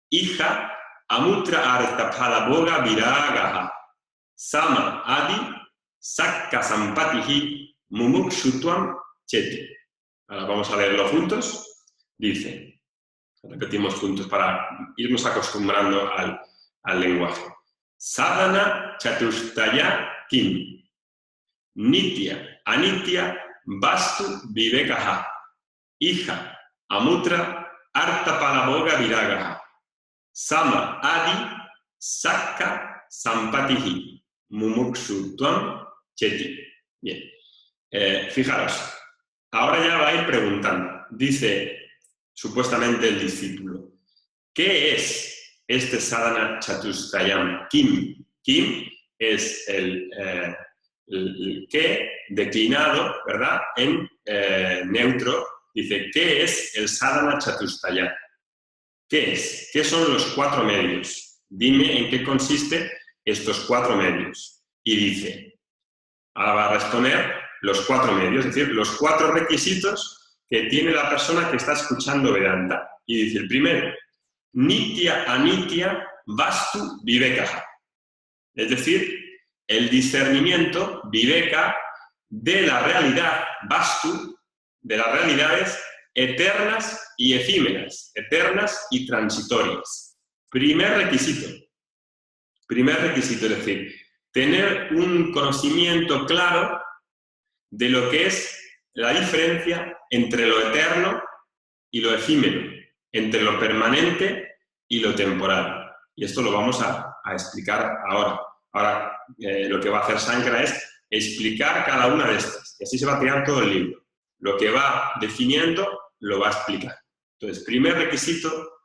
Ija Amutra Artaphala Boga Viragaha Sama Adi Sakka Sampatihi Mumukshutvam Cheti. Ahora vamos a leerlo juntos. Dice, repetimos juntos para irnos acostumbrando al lenguaje. Sadhana Chatushtaya Kim. Nitya Anitya Vastu Vivekaha. Ija Amutra Artapalaboga Viragaha. Sama Adi Sakka Sampatihi. Mumuksu Tuam Cheti. Bien. Fijaros, ahora ya va a ir preguntando. Dice supuestamente el discípulo, ¿qué es este Sadhana Chatushtayam Kim? Kim es el que declinado, ¿verdad? En neutro, dice, ¿qué es el Sadhana Chatushtayam? ¿Qué es? ¿Qué son los 4 medios? Dime en qué consiste estos 4 medios. Y dice, ahora va a responder los 4 medios, es decir, los 4 requisitos que tiene la persona que está escuchando Vedanta. Y dice el primero, Nitya Anitya Vastu Vivekaha. Es decir, el discernimiento, viveka, de la realidad, vastu, de las realidades eternas y efímeras, eternas y transitorias. Primer requisito, es decir, tener un conocimiento claro de lo que es la diferencia entre lo eterno y lo efímero, entre lo permanente y lo temporal. Y esto lo vamos a explicar ahora. Ahora lo que va a hacer Shankara es explicar cada una de estas. Y así se va a tirar todo el libro. Lo que va definiendo lo va a explicar. Entonces, primer requisito,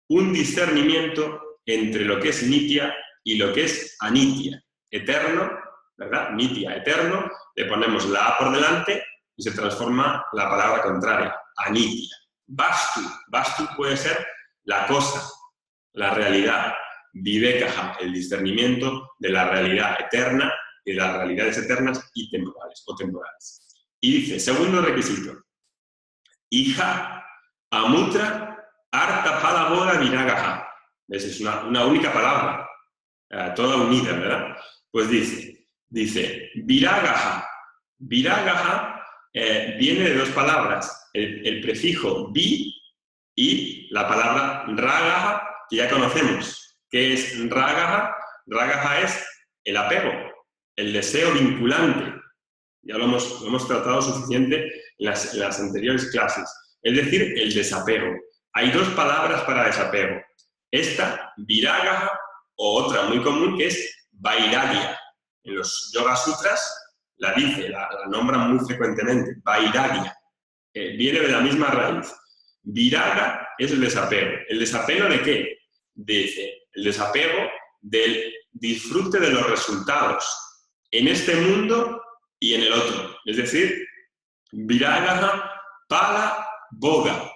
un discernimiento entre lo que es nitya y lo que es anitya. Eterno, ¿verdad? Nitya, eterno, le ponemos la A por delante y se transforma la palabra contraria, anitya. Vastu, vastu puede ser la cosa, la realidad. Vivekaha, el discernimiento de la realidad eterna y de las realidades eternas y temporales o temporales. Y dice, segundo requisito, Ija Amutra Artapalaboga Viragaha. Es una única palabra, toda unida, ¿verdad? Pues dice Viragaha. Viragaha viene de 2 palabras, el prefijo vi y la palabra ragaha, que ya conocemos. ¿Qué es ragaha? Ragaha es el apego, el deseo vinculante. Ya lo hemos tratado suficiente en las anteriores clases. Es decir, el desapego. Hay 2 palabras para desapego. Esta, viragaha, o otra muy común que es vairagya. En los Yoga Sutras la nombran muy frecuentemente, vairagya. Viene de la misma raíz. Viraga es el desapego. ¿El desapego de qué? Dice, el desapego del disfrute de los resultados en este mundo y en el otro. Es decir, viragaha pala boga.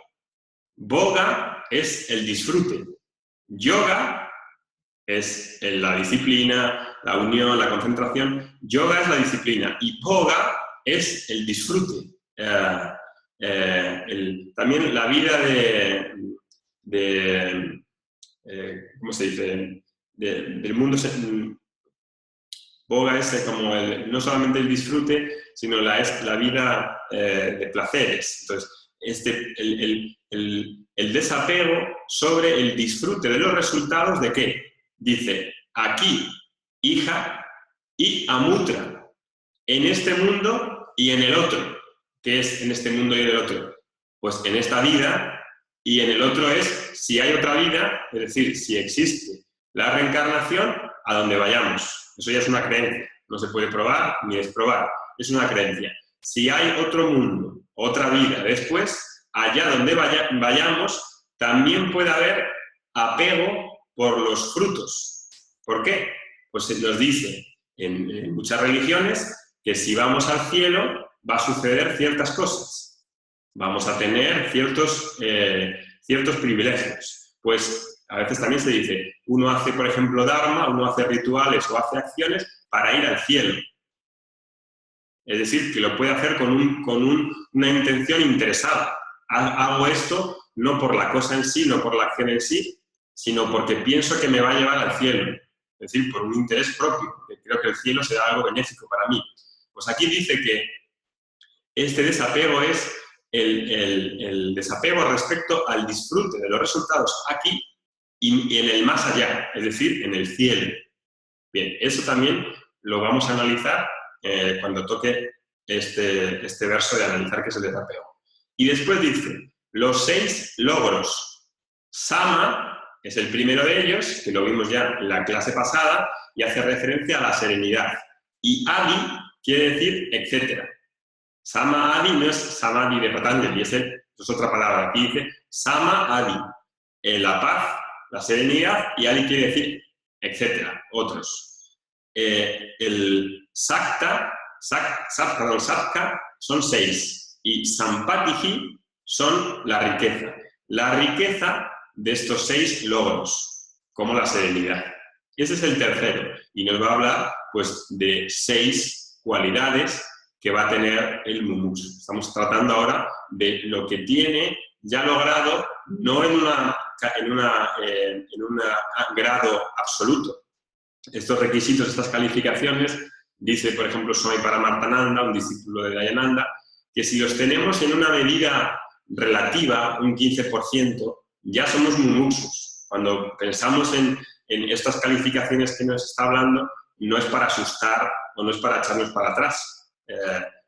Boga es el disfrute. Yoga es la disciplina, la unión, la concentración. Yoga es la disciplina y boga es el disfrute. También la vida ¿cómo se dice? Del mundo. Boga es como no solamente el disfrute, sino la vida de placeres. Entonces, el desapego sobre el disfrute de los resultados de qué? Dice, aquí, hija y amutra, en este mundo y en el otro. ¿Qué es en este mundo y en el otro? Pues en esta vida y en el otro es si hay otra vida, es decir, si existe la reencarnación, a donde vayamos. Eso ya es una creencia, no se puede probar ni desprobar, es una creencia. Si hay otro mundo, otra vida después, allá donde vayamos, también puede haber apego por los frutos. ¿Por qué? Pues se nos dice en muchas religiones que si vamos al cielo va a suceder ciertas cosas. Vamos a tener ciertos privilegios. Pues a veces también se dice, uno hace, por ejemplo, dharma, uno hace rituales o hace acciones para ir al cielo. Es decir, que lo puede hacer con una intención interesada. Hago esto no por la cosa en sí, no por la acción en sí, sino porque pienso que me va a llevar al cielo. Es decir, por un interés propio, porque creo que el cielo será algo benéfico para mí. Pues aquí dice que este desapego es el desapego respecto al disfrute de los resultados aquí y en el más allá, es decir, en el cielo. Bien, eso también lo vamos a analizar cuando toque este verso de analizar qué es el desapego. Y después dice, los 6 logros. Sama es el primero de ellos, que lo vimos ya en la clase pasada, y hace referencia a la serenidad. Y Adi quiere decir etcétera. Sama Adi no es Samadhi de Patanjali, es otra palabra. Aquí dice Sama Adi, la paz, la serenidad, y Adi quiere decir etcétera, otros. El Sakta son 6 y Sampatihi son la riqueza. La riqueza de estos 6 logros, como la serenidad. Ese es el tercero y nos va a hablar pues, de 6 cualidades que va a tener el mumuksu. Estamos tratando ahora de lo que tiene ya logrado, no en un grado absoluto. Estos requisitos, estas calificaciones, dice, por ejemplo, Swami Paramarthananda, un discípulo de Dayananda, que si los tenemos en una medida relativa, un 15%, ya somos mumuksus. Cuando pensamos en estas calificaciones que nos está hablando, no es para asustar o no es para echarnos para atrás.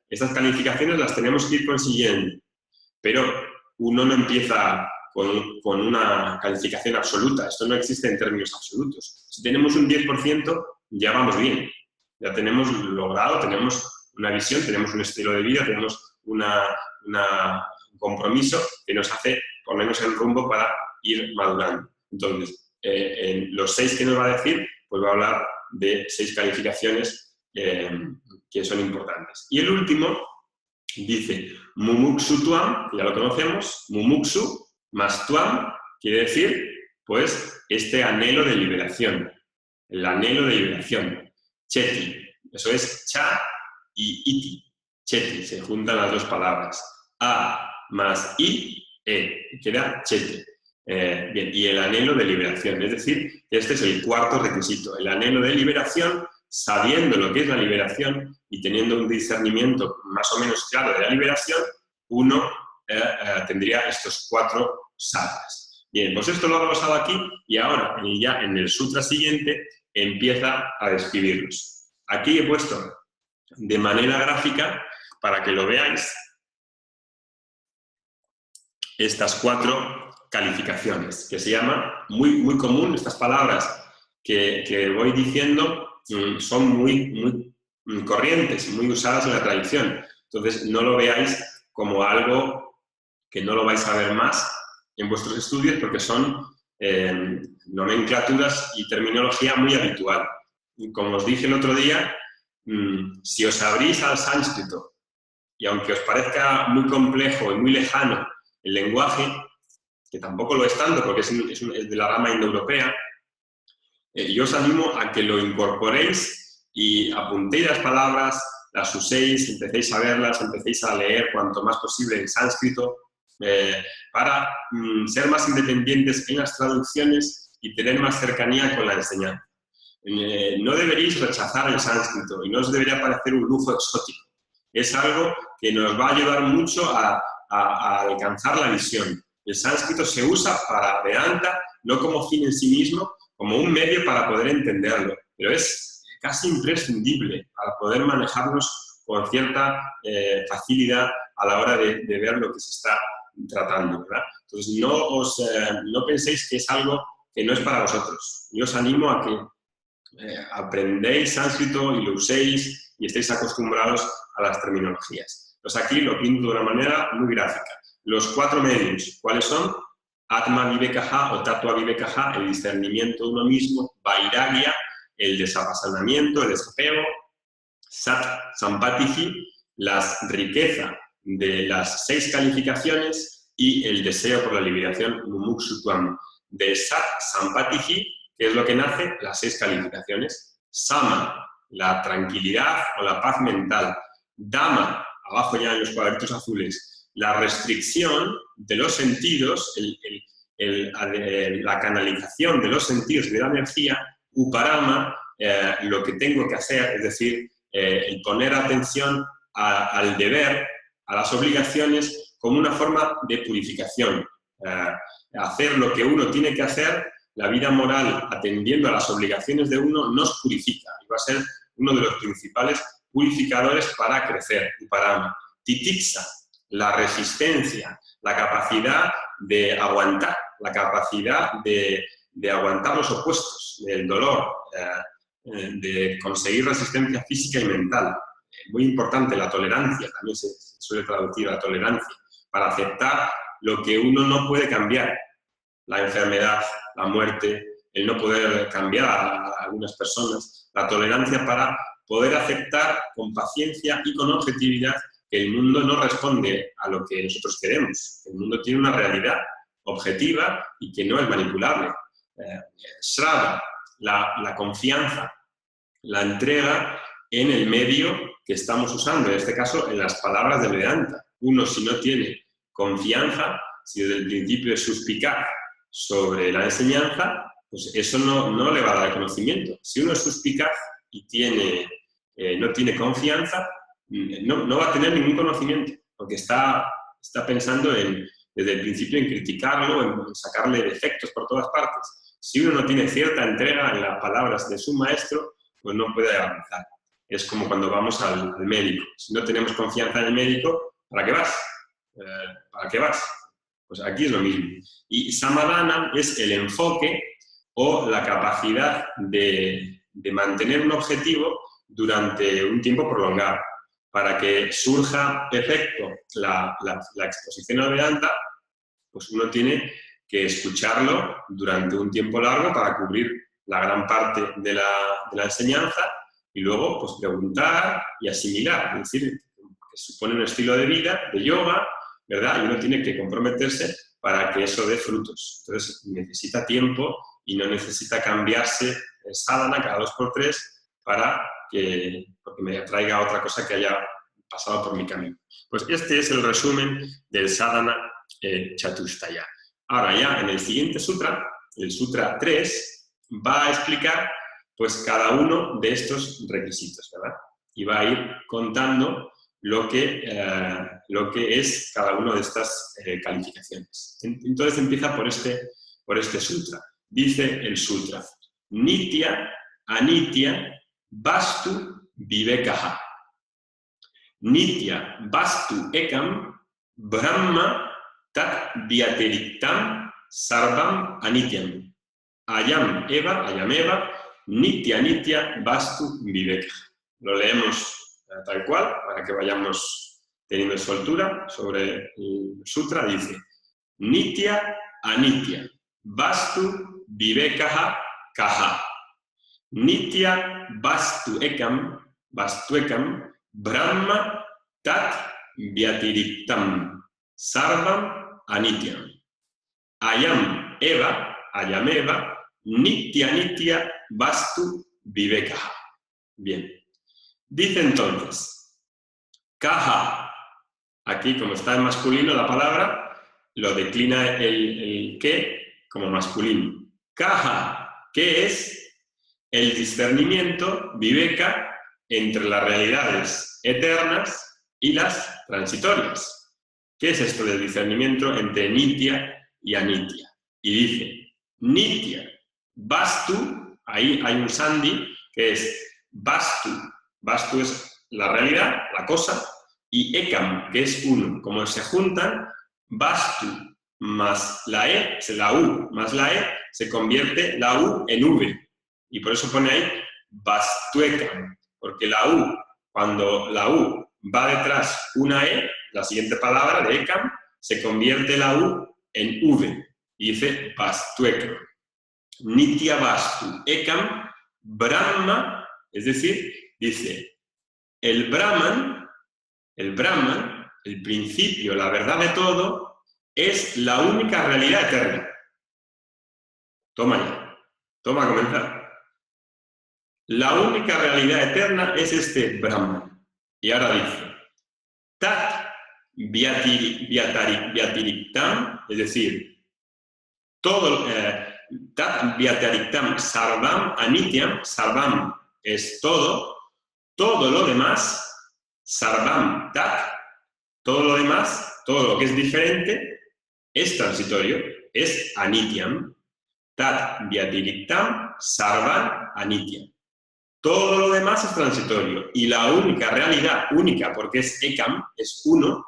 Estas calificaciones las tenemos que ir consiguiendo, pero uno no empieza con una calificación absoluta. Esto no existe en términos absolutos. Si tenemos un 10%, ya vamos bien. Ya tenemos logrado, tenemos una visión, tenemos un estilo de vida, tenemos un compromiso que nos hace ponernos en rumbo para ir madurando. Entonces, en los 6 que nos va a decir, pues va a hablar de 6 calificaciones que son importantes. Y el último dice Mumuksu Tuam, ya lo conocemos, Mumuksu más Tuam quiere decir, pues, este anhelo de liberación, el anhelo de liberación. Cheti, eso es cha y iti. Cheti, se juntan las dos palabras. A más i, queda cheti. Bien, y el anhelo de liberación, es decir, este es el cuarto requisito, el anhelo de liberación, sabiendo lo que es la liberación y teniendo un discernimiento más o menos claro de la liberación, uno tendría estos 4 sattras. Bien, pues esto lo ha basado aquí y ahora, ya en el sutra siguiente, empieza a describirlos. Aquí he puesto de manera gráfica, para que lo veáis, estas 4 calificaciones, que se llama, muy común, estas palabras que voy diciendo son muy corrientes, muy usadas en la tradición. Entonces, no lo veáis como algo que no lo vais a ver más en vuestros estudios, porque son nomenclaturas y terminología muy habitual. Y como os dije el otro día, si os abrís al sánscrito, y aunque os parezca muy complejo y muy lejano el lenguaje, que tampoco lo es tanto porque es de la rama indoeuropea, yo os animo a que lo incorporéis y apuntéis las palabras, las uséis, empecéis a verlas, empecéis a leer cuanto más posible en sánscrito, para ser más independientes en las traducciones y tener más cercanía con la enseñanza. No deberéis rechazar el sánscrito y no os debería parecer un lujo exótico. Es algo que nos va a ayudar mucho a alcanzar la visión. El sánscrito se usa para Vedanta, no como fin en sí mismo, como un medio para poder entenderlo, pero es casi imprescindible para poder manejarnos con cierta facilidad a la hora de ver lo que se está tratando, ¿verdad? Entonces, no penséis que es algo que no es para vosotros. Yo os animo a que aprendéis sánscrito y lo uséis y estéis acostumbrados a las terminologías. Pues aquí lo pinto de una manera muy gráfica. Los 4 medios, ¿cuáles son? Atma Vivekaha o Tattva Vivekaha, el discernimiento de uno mismo, Vairagya, el desapasionamiento, el desapego, Sat Sampatihi, la riqueza de las 6 calificaciones y el deseo por la liberación, Mumuksu Tuam. De Sat Sampatihi, que es lo que nace, las 6 calificaciones. Sama, la tranquilidad o la paz mental. Dhamma, abajo ya en los cuadritos azules, la restricción de los sentidos, la canalización de los sentidos y de la energía. Uparama, lo que tengo que hacer, es decir, el poner atención al deber, a las obligaciones, como una forma de purificación. Hacer lo que uno tiene que hacer la vida moral atendiendo a las obligaciones de uno nos purifica y va a ser uno de los principales purificadores para crecer y para titixa, la resistencia, la capacidad de aguantar, la capacidad de aguantar los opuestos, del dolor, de conseguir resistencia física y mental. Muy importante, la tolerancia, también se suele traducir la tolerancia, para aceptar lo que uno no puede cambiar, la enfermedad, la muerte, el no poder cambiar a algunas personas, la tolerancia para poder aceptar con paciencia y con objetividad que el mundo no responde a lo que nosotros queremos, que el mundo tiene una realidad objetiva y que no es manipulable. Shraddha, la confianza, la entrega en el medio que estamos usando, en este caso en las palabras de Vedanta. Uno, si no tiene confianza, si desde el principio es suspicaz sobre la enseñanza, pues eso no le va a dar conocimiento. Si uno es suspicaz y no tiene confianza, no va a tener ningún conocimiento, porque está pensando desde el principio en criticarlo, en sacarle defectos por todas partes. Si uno no tiene cierta entrega en las palabras de su maestro, pues no puede avanzar. Es como cuando vamos al médico. Si no tenemos confianza en el médico, ¿para qué vas? ¿Para qué vas? Pues aquí es lo mismo. Y samadhana es el enfoque o la capacidad de mantener un objetivo durante un tiempo prolongado. Para que surja efecto la exposición al Vedanta, pues uno tiene que escucharlo durante un tiempo largo para cubrir la gran parte de la enseñanza y luego pues, preguntar y asimilar. Es decir, que supone un estilo de vida, de yoga, ¿verdad? Y uno tiene que comprometerse para que eso dé frutos. Entonces necesita tiempo y no necesita cambiarse el sadhana cada 2x3 porque me atraiga otra cosa que haya pasado por mi camino. Pues este es el resumen del sadhana chatushtaya. Ahora ya en el siguiente sutra, el sutra 3, va a explicar pues cada uno de estos requisitos, ¿verdad? Y va a ir contando lo que es cada una de estas calificaciones. Entonces empieza por este sutra. Dice el sutra: Nitya, Anitya, Vastu, Vivekaha. Nitya, Vastu, Ekam, Brahma, Tat, Vyatiriktam, Sarvam, Anityam. Ayam Eva, Nitya, Nitya, Vastu, Vivekaha. Lo leemos tal cual, para que vayamos teniendo soltura sobre el sutra. Dice: Nitya, Anitya, Vastu, Vivekaha, Kaha. Nitya, Vastu Ekam, Brahma, Tat, Vyatiriktam, Sarvam, Anityam. Ayam Eva, Nitya, Nitya, Vastu, Vivekaha. Bien. Dice entonces, Kaha, aquí como está en masculino la palabra, lo declina el que como masculino. Kaha, ¿qué es? El discernimiento, viveka, entre las realidades eternas y las transitorias. ¿Qué es esto del discernimiento entre nitya y anitya? Y dice, nitya, vastu, ahí hay un sandhi que es vastu. Vastu es la realidad, la cosa, y ekam, que es uno. Como se juntan, vastu más la e, la u más la e, se convierte la u en v. Y por eso pone ahí vastuekam, porque la u, cuando la u va detrás una e, la siguiente palabra de ekam, se convierte la u en v. Y dice vastuekam. Nitya vastu ekam brahma, es decir, dice, el Brahman, el principio, la verdad de todo, es la única realidad eterna. Toma ya, toma a comenzar. La única realidad eterna es este Brahman. Y ahora dice, Tat Vyatiriktam, es decir, todo, Tat Vyatiriktam Sarvam Anityam, Sarvam es todo lo demás, Sarvam Tat, todo lo demás, todo lo que es diferente, es transitorio, es Anityam. tat vyatiriktam sarvan anitya. Todo lo demás es transitorio y la única realidad, única porque es ekam, es uno,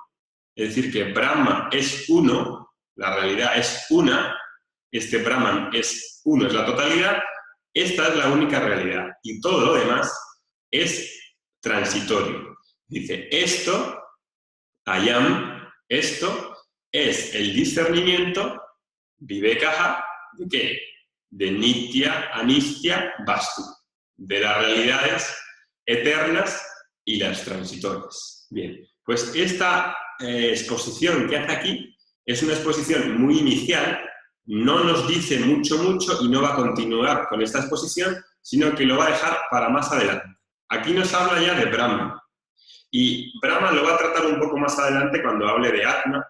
es decir, que Brahma es uno, la realidad es una, este Brahman es uno, es la totalidad, esta es la única realidad y todo lo demás es transitorio. Dice, esto, ayam, esto es el discernimiento, vivekaha, ¿de qué? De nitya, anistya, vastu, de las realidades eternas y las transitorias. Bien, pues esta exposición que hace aquí es una exposición muy inicial, no nos dice mucho y no va a continuar con esta exposición, sino que lo va a dejar para más adelante. Aquí nos habla ya de Brahma, y Brahma lo va a tratar un poco más adelante cuando hable de Atma,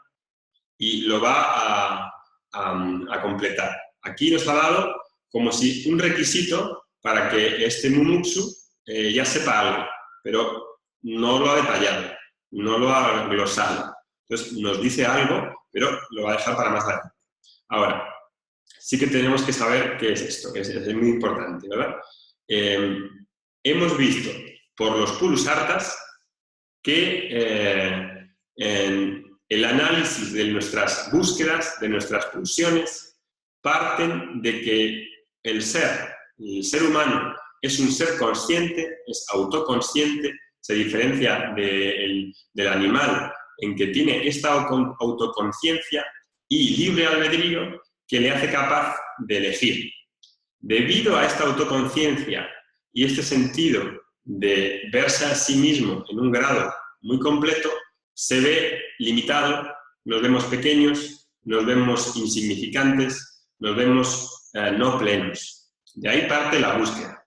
y lo va a completar. Aquí nos ha dado como si un requisito para que este mumuksu ya sepa algo, pero no lo ha detallado, no lo ha glosado. Entonces nos dice algo, pero lo va a dejar para más adelante. Ahora, sí que tenemos que saber qué es esto, es muy importante, ¿verdad? Hemos visto por los Purusartas que en el análisis de nuestras búsquedas, de nuestras pulsiones, parten de que el ser humano es un ser consciente, es autoconsciente, se diferencia del animal en que tiene esta autoconciencia y libre albedrío que le hace capaz de elegir. Debido a esta autoconciencia y este sentido de verse a sí mismo en un grado muy completo, se ve limitado, nos vemos pequeños, nos vemos insignificantes, nos vemos no plenos. De ahí parte la búsqueda.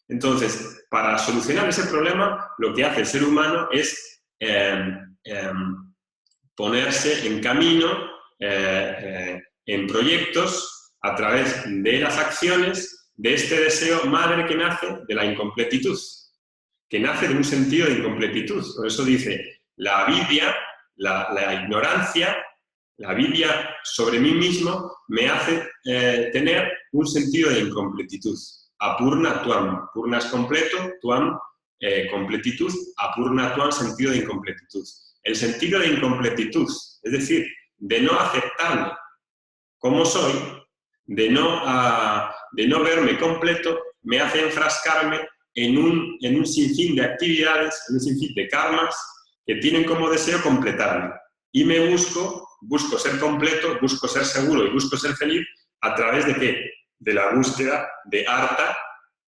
Entonces, para solucionar ese problema, lo que hace el ser humano es ponerse en camino, en proyectos, a través de las acciones, de este deseo madre que nace de la incompletitud, que nace de un sentido de incompletitud. Por eso dice, la avidya, la ignorancia, la avidya sobre mí mismo me hace tener un sentido de incompletitud. Apurna tuam, purna es completo, tuam completitud, apurna tuam sentido de incompletitud. El sentido de incompletitud, es decir, de no aceptarme como soy, de no verme completo, me hace enfrascarme en un sinfín de actividades, en un sinfín de karmas que tienen como deseo completarme. Y me busco ser completo, busco ser seguro y busco ser feliz a través de ¿qué? De la búsqueda de arta,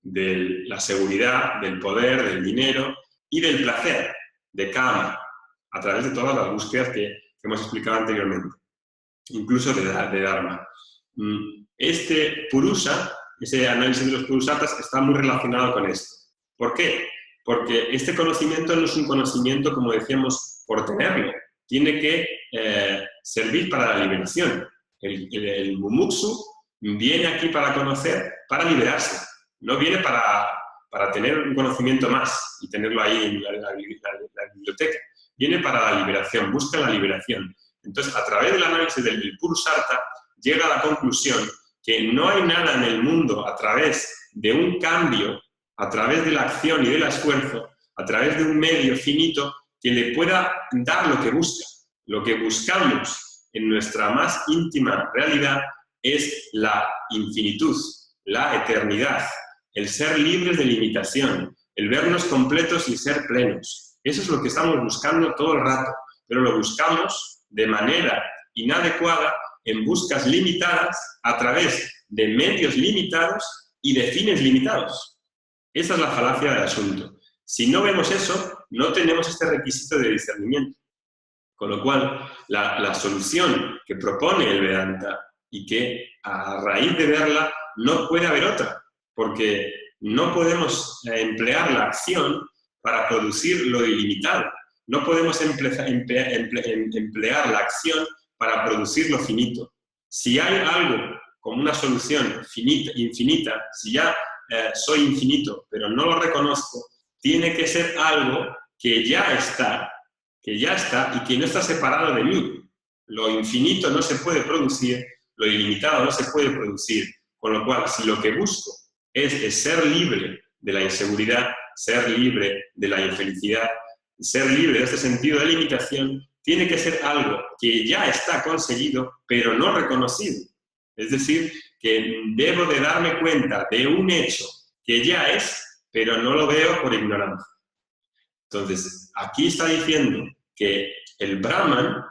de la seguridad, del poder, del dinero y del placer, de kama, a través de todas las búsquedas que hemos explicado anteriormente, incluso de dharma. Este purusa, ese análisis de los purusatas, está muy relacionado con esto. ¿Por qué? Porque este conocimiento no es un conocimiento, como decíamos, por tenerlo. Tiene que servir para la liberación. El mumuksu viene aquí para conocer, para liberarse. No viene para tener un conocimiento más y tenerlo ahí en la biblioteca. Viene para la liberación, busca la liberación. Entonces, a través del análisis del Purusarta, llega a la conclusión que no hay nada en el mundo a través de un cambio, a través de la acción y del esfuerzo, a través de un medio finito, que le pueda dar lo que busca. Lo que buscamos en nuestra más íntima realidad es la infinitud, la eternidad, el ser libres de limitación, el vernos completos y ser plenos. Eso es lo que estamos buscando todo el rato, pero lo buscamos de manera inadecuada, en buscas limitadas, a través de medios limitados y de fines limitados. Esa es la falacia del asunto. Si no vemos eso, no tenemos este requisito de discernimiento. Con lo cual, la solución que propone el Vedanta y que a raíz de verla no puede haber otra, porque no podemos emplear la acción para producir lo ilimitado. No podemos emplear la acción para producir lo finito. Si hay algo como una solución infinita, si ya soy infinito, pero no lo reconozco, tiene que ser algo que ya está y que no está separado de mí. Lo infinito no se puede producir, lo ilimitado no se puede producir. Con lo cual, si lo que busco es ser libre de la inseguridad, ser libre de la infelicidad, ser libre de este sentido de limitación, tiene que ser algo que ya está conseguido, pero no reconocido. Es decir, que debo de darme cuenta de un hecho que ya es, pero no lo veo por ignorancia. Entonces, aquí está diciendo que el Brahman,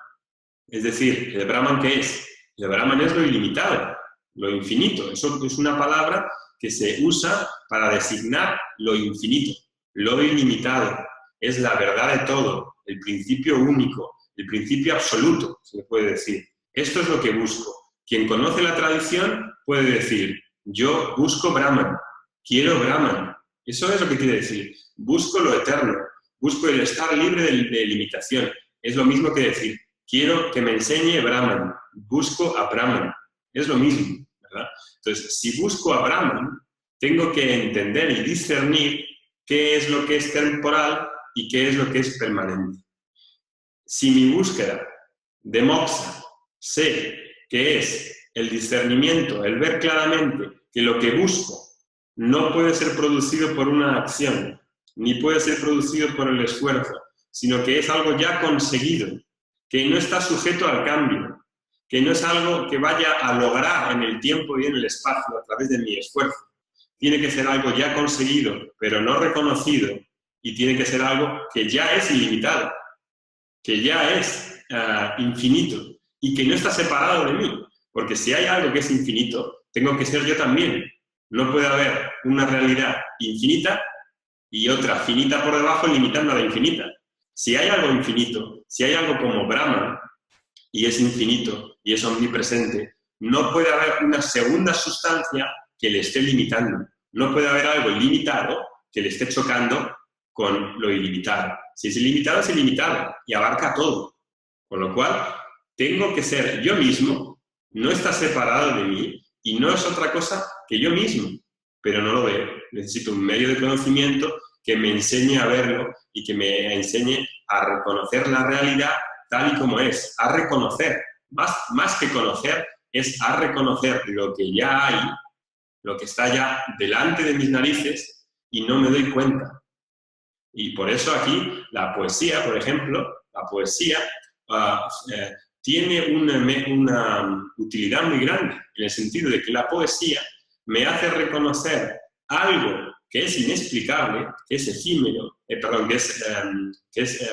es decir, ¿el Brahman qué es? El Brahman es lo ilimitado, lo infinito. Eso es una palabra que se usa para designar lo infinito, lo ilimitado. Es la verdad de todo, el principio único, el principio absoluto, se le puede decir. Esto es lo que busco. Quien conoce la tradición puede decir, yo busco Brahman, quiero Brahman. Eso es lo que quiere decir. Busco lo eterno, busco el estar libre de limitación. Es lo mismo que decir, quiero que me enseñe Brahman, busco a Brahman. Es lo mismo, ¿verdad? Entonces, si busco a Brahman, tengo que entender y discernir qué es lo que es temporal y qué es lo que es permanente. Si mi búsqueda de moksha sé que es el discernimiento, el ver claramente que lo que busco no puede ser producido por una acción, ni puede ser producido por el esfuerzo, sino que es algo ya conseguido, que no está sujeto al cambio, que no es algo que vaya a lograr en el tiempo y en el espacio a través de mi esfuerzo. Tiene que ser algo ya conseguido, pero no reconocido, y tiene que ser algo que ya es ilimitado, que ya es infinito, y que no está separado de mí, porque si hay algo que es infinito, tengo que ser yo también. No puede haber una realidad infinita y otra finita por debajo limitando a la infinita. Si hay algo infinito, si hay algo como Brahman, y es infinito, y es omnipresente, no puede haber una segunda sustancia que le esté limitando. No puede haber algo ilimitado que le esté chocando con lo ilimitado. Si es ilimitado y abarca todo. Con lo cual, tengo que ser yo mismo, no está separado de mí, y no es otra cosa que yo mismo, pero no lo veo. Necesito un medio de conocimiento que me enseñe a verlo y que me enseñe a reconocer la realidad tal y como es, a reconocer, más que conocer, es a reconocer lo que ya hay, lo que está ya delante de mis narices y no me doy cuenta. Y por eso aquí la poesía, por ejemplo, la poesía tiene una utilidad muy grande, en el sentido de que la poesía me hace reconocer algo que es inexplicable, que es efímero, que es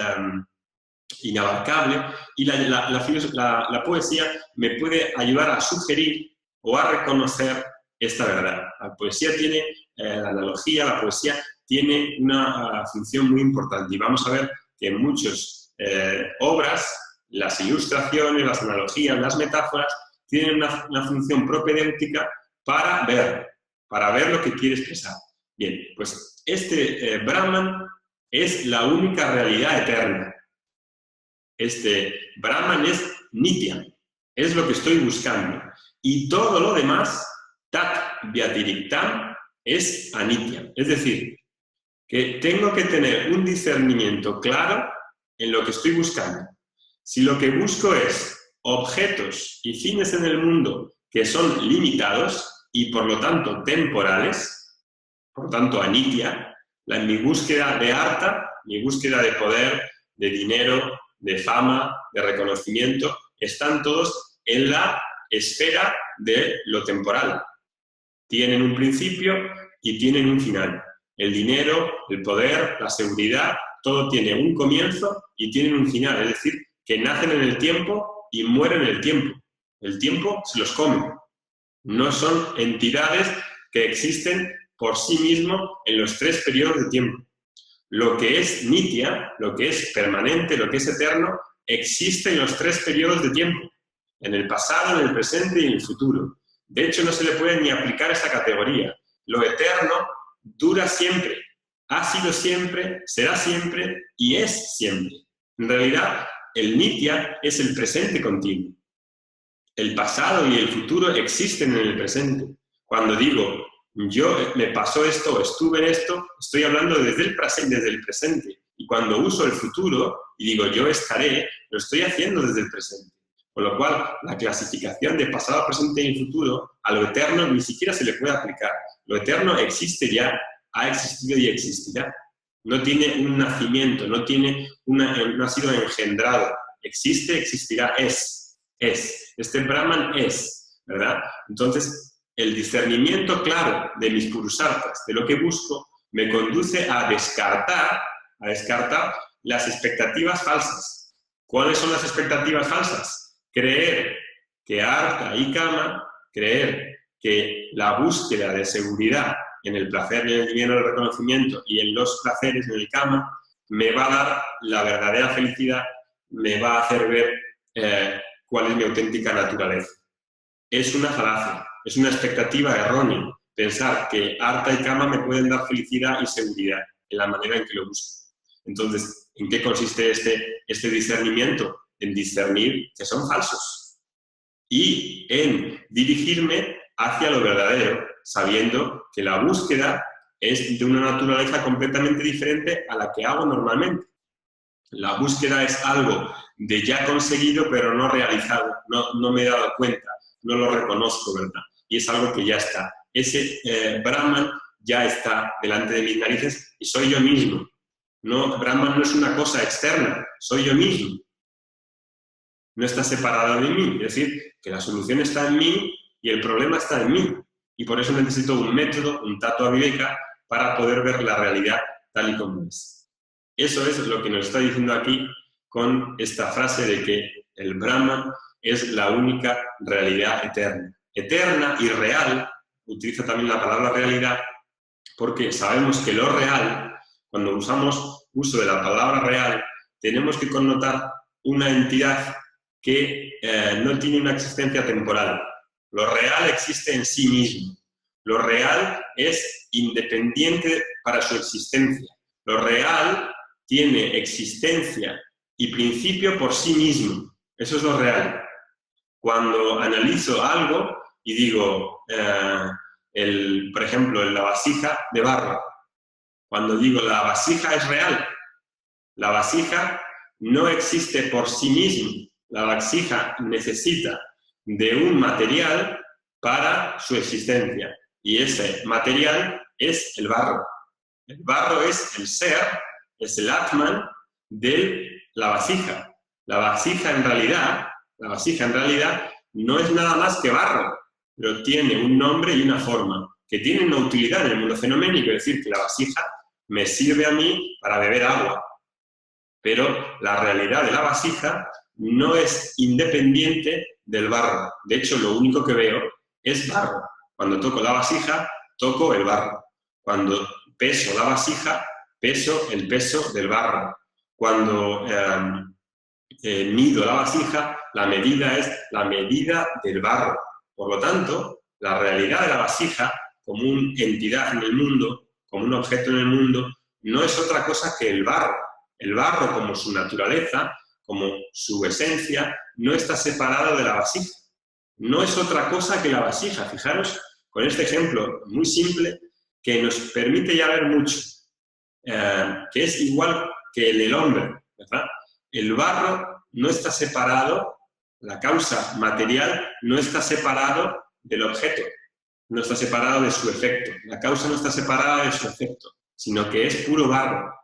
inabarcable, y la poesía me puede ayudar a sugerir o a reconocer esta verdad. La poesía tiene, la analogía, la poesía tiene una función muy importante, y vamos a ver que en muchas obras, las ilustraciones, las analogías, las metáforas, tienen una función propedéutica para ver lo que quiere expresar. Bien, pues este Brahman es la única realidad eterna. Este Brahman es Nitya, es lo que estoy buscando. Y todo lo demás, Tat Vyatiriktam, es Anitya. Es decir, que tengo que tener un discernimiento claro en lo que estoy buscando. Si lo que busco es objetos y fines en el mundo que son limitados y por lo tanto temporales, por lo tanto Anitya, mi búsqueda de artha, mi búsqueda de poder, de dinero, de fama, de reconocimiento, están todos en la esfera de lo temporal. Tienen un principio y tienen un final. El dinero, el poder, la seguridad, todo tiene un comienzo y tienen un final. Es decir, que nacen en el tiempo y mueren en el tiempo. El tiempo se los come. No son entidades que existen por sí mismo en los 3 periodos de tiempo. Lo que es nitya, lo que es permanente, lo que es eterno, existe en los 3 periodos de tiempo. En el pasado, en el presente y en el futuro. De hecho, no se le puede ni aplicar esa categoría. Lo eterno dura siempre, ha sido siempre, será siempre y es siempre. En realidad, el nitya es el presente continuo. El pasado y el futuro existen en el presente. Cuando digo, yo me pasó esto o estuve en esto, estoy hablando desde el presente. Y cuando uso el futuro y digo, yo estaré, lo estoy haciendo desde el presente. Con lo cual, la clasificación de pasado, presente y futuro a lo eterno ni siquiera se le puede aplicar. Lo eterno existe ya, ha existido y existirá. No tiene un nacimiento, no ha sido engendrado. Existe, existirá, es. Este Brahman es, ¿verdad? Entonces, el discernimiento claro de mis purusarthas, de lo que busco, me conduce a descartar las expectativas falsas. ¿Cuáles son las expectativas falsas? Creer que artha y kama, creer que la búsqueda de seguridad en el placer y en el dinero del reconocimiento y en los placeres, en el kama, me va a dar la verdadera felicidad, me va a hacer ver cuál es mi auténtica naturaleza. Es una falacia, es una expectativa errónea pensar que artha y kama me pueden dar felicidad y seguridad en la manera en que lo busco. Entonces, ¿en qué consiste este discernimiento? En discernir que son falsos y en dirigirme hacia lo verdadero, sabiendo que la búsqueda es de una naturaleza completamente diferente a la que hago normalmente. La búsqueda es algo de ya conseguido pero no realizado, no me he dado cuenta, no lo reconozco, ¿verdad? Y es algo que ya está. Ese Brahman ya está delante de mis narices y soy yo mismo. No, Brahman no es una cosa externa, soy yo mismo. No está separado de mí, es decir, que la solución está en mí y el problema está en mí. Y por eso necesito un método, un tattva viveka, para poder ver la realidad tal y como es. Eso es lo que nos está diciendo aquí con esta frase de que el Brahman es la única realidad eterna. Eterna y real, utiliza también la palabra realidad, porque sabemos que lo real, cuando usamos uso de la palabra real, tenemos que connotar una entidad que no tiene una existencia temporal. Lo real existe en sí mismo. Lo real es independiente para su existencia. Lo real tiene existencia y principio por sí mismo. Eso es lo real. Cuando analizo algo y digo, por ejemplo, en la vasija de barro, cuando digo la vasija es real, la vasija no existe por sí misma. La vasija necesita de un material para su existencia y ese material es el barro. El barro es el ser, es el Atman de la vasija. La vasija en realidad no es nada más que barro, pero tiene un nombre y una forma que tienen una utilidad en el mundo fenoménico, es decir, que la vasija me sirve a mí para beber agua. Pero la realidad de la vasija no es independiente del barro. De hecho, lo único que veo es barro. Cuando toco la vasija, toco el barro. Cuando peso la vasija, peso el peso del barro. Cuando mido la vasija, la medida es la medida del barro. Por lo tanto, la realidad de la vasija, como una entidad en el mundo, como un objeto en el mundo, no es otra cosa que el barro. El barro, como su naturaleza, como su esencia, no está separado de la vasija. No es otra cosa que la vasija. Fijaros, con este ejemplo muy simple, que nos permite ya ver mucho, que es igual que el hombre, ¿verdad? El barro no está separado, la causa material no está separado del objeto, no está separado de su efecto. La causa no está separada de su efecto, sino que es puro barro.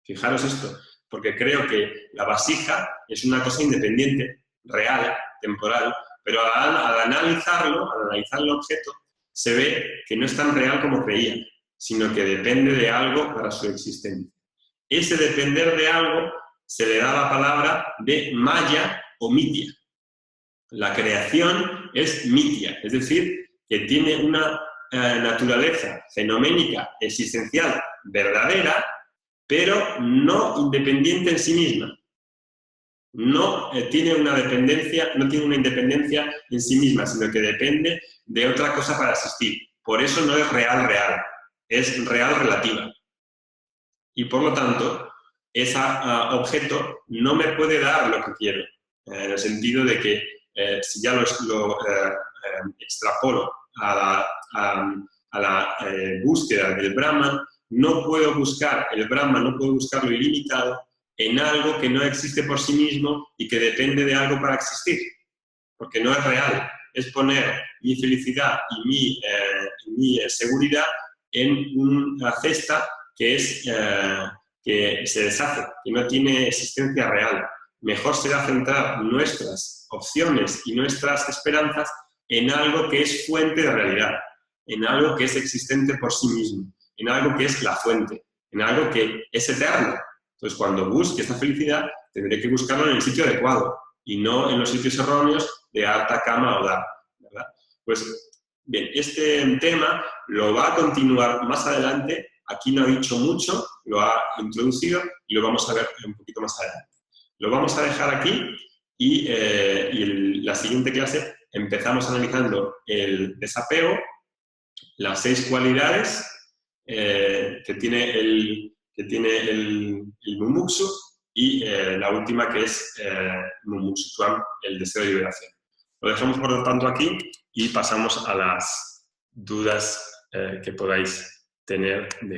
Fijaros esto, porque creo que la vasija es una cosa independiente, real, temporal, pero al analizar el objeto, se ve que no es tan real como creía, sino que depende de algo para su existencia. Ese depender de algo se le da la palabra de maya o mitya. La creación es mitya, es decir, que tiene una naturaleza fenoménica, existencial, verdadera, pero no independiente en sí misma. No tiene una independencia en sí misma, sino que depende de otra cosa para existir. Por eso no es real, es real relativa. Y por lo tanto, ese objeto no me puede dar lo que quiero, en el sentido de que si ya lo extrapolo a la búsqueda del Brahman, no puedo buscar el Brahman, no puedo buscar lo ilimitado en algo que no existe por sí mismo y que depende de algo para existir, porque no es real. Es poner mi felicidad y mi seguridad en una cesta que se deshace, que no tiene existencia real. Mejor será centrar nuestras opciones y nuestras esperanzas en algo que es fuente de realidad, en algo que es existente por sí mismo, en algo que es la fuente, en algo que es eterno. Entonces, cuando busque esta felicidad, tendré que buscarlo en el sitio adecuado y no en los sitios erróneos de alta cama o dar, ¿verdad? Pues, bien, este tema lo va a continuar más adelante. Aquí no ha dicho mucho, lo ha introducido y lo vamos a ver un poquito más adelante. Lo vamos a dejar aquí y la siguiente clase empezamos analizando el desapego, las 6 cualidades que tiene el mumuksu y la última que es mumuksutuam, el deseo de liberación. Lo dejamos por lo tanto aquí y pasamos a las dudas que podáis tener de hoy.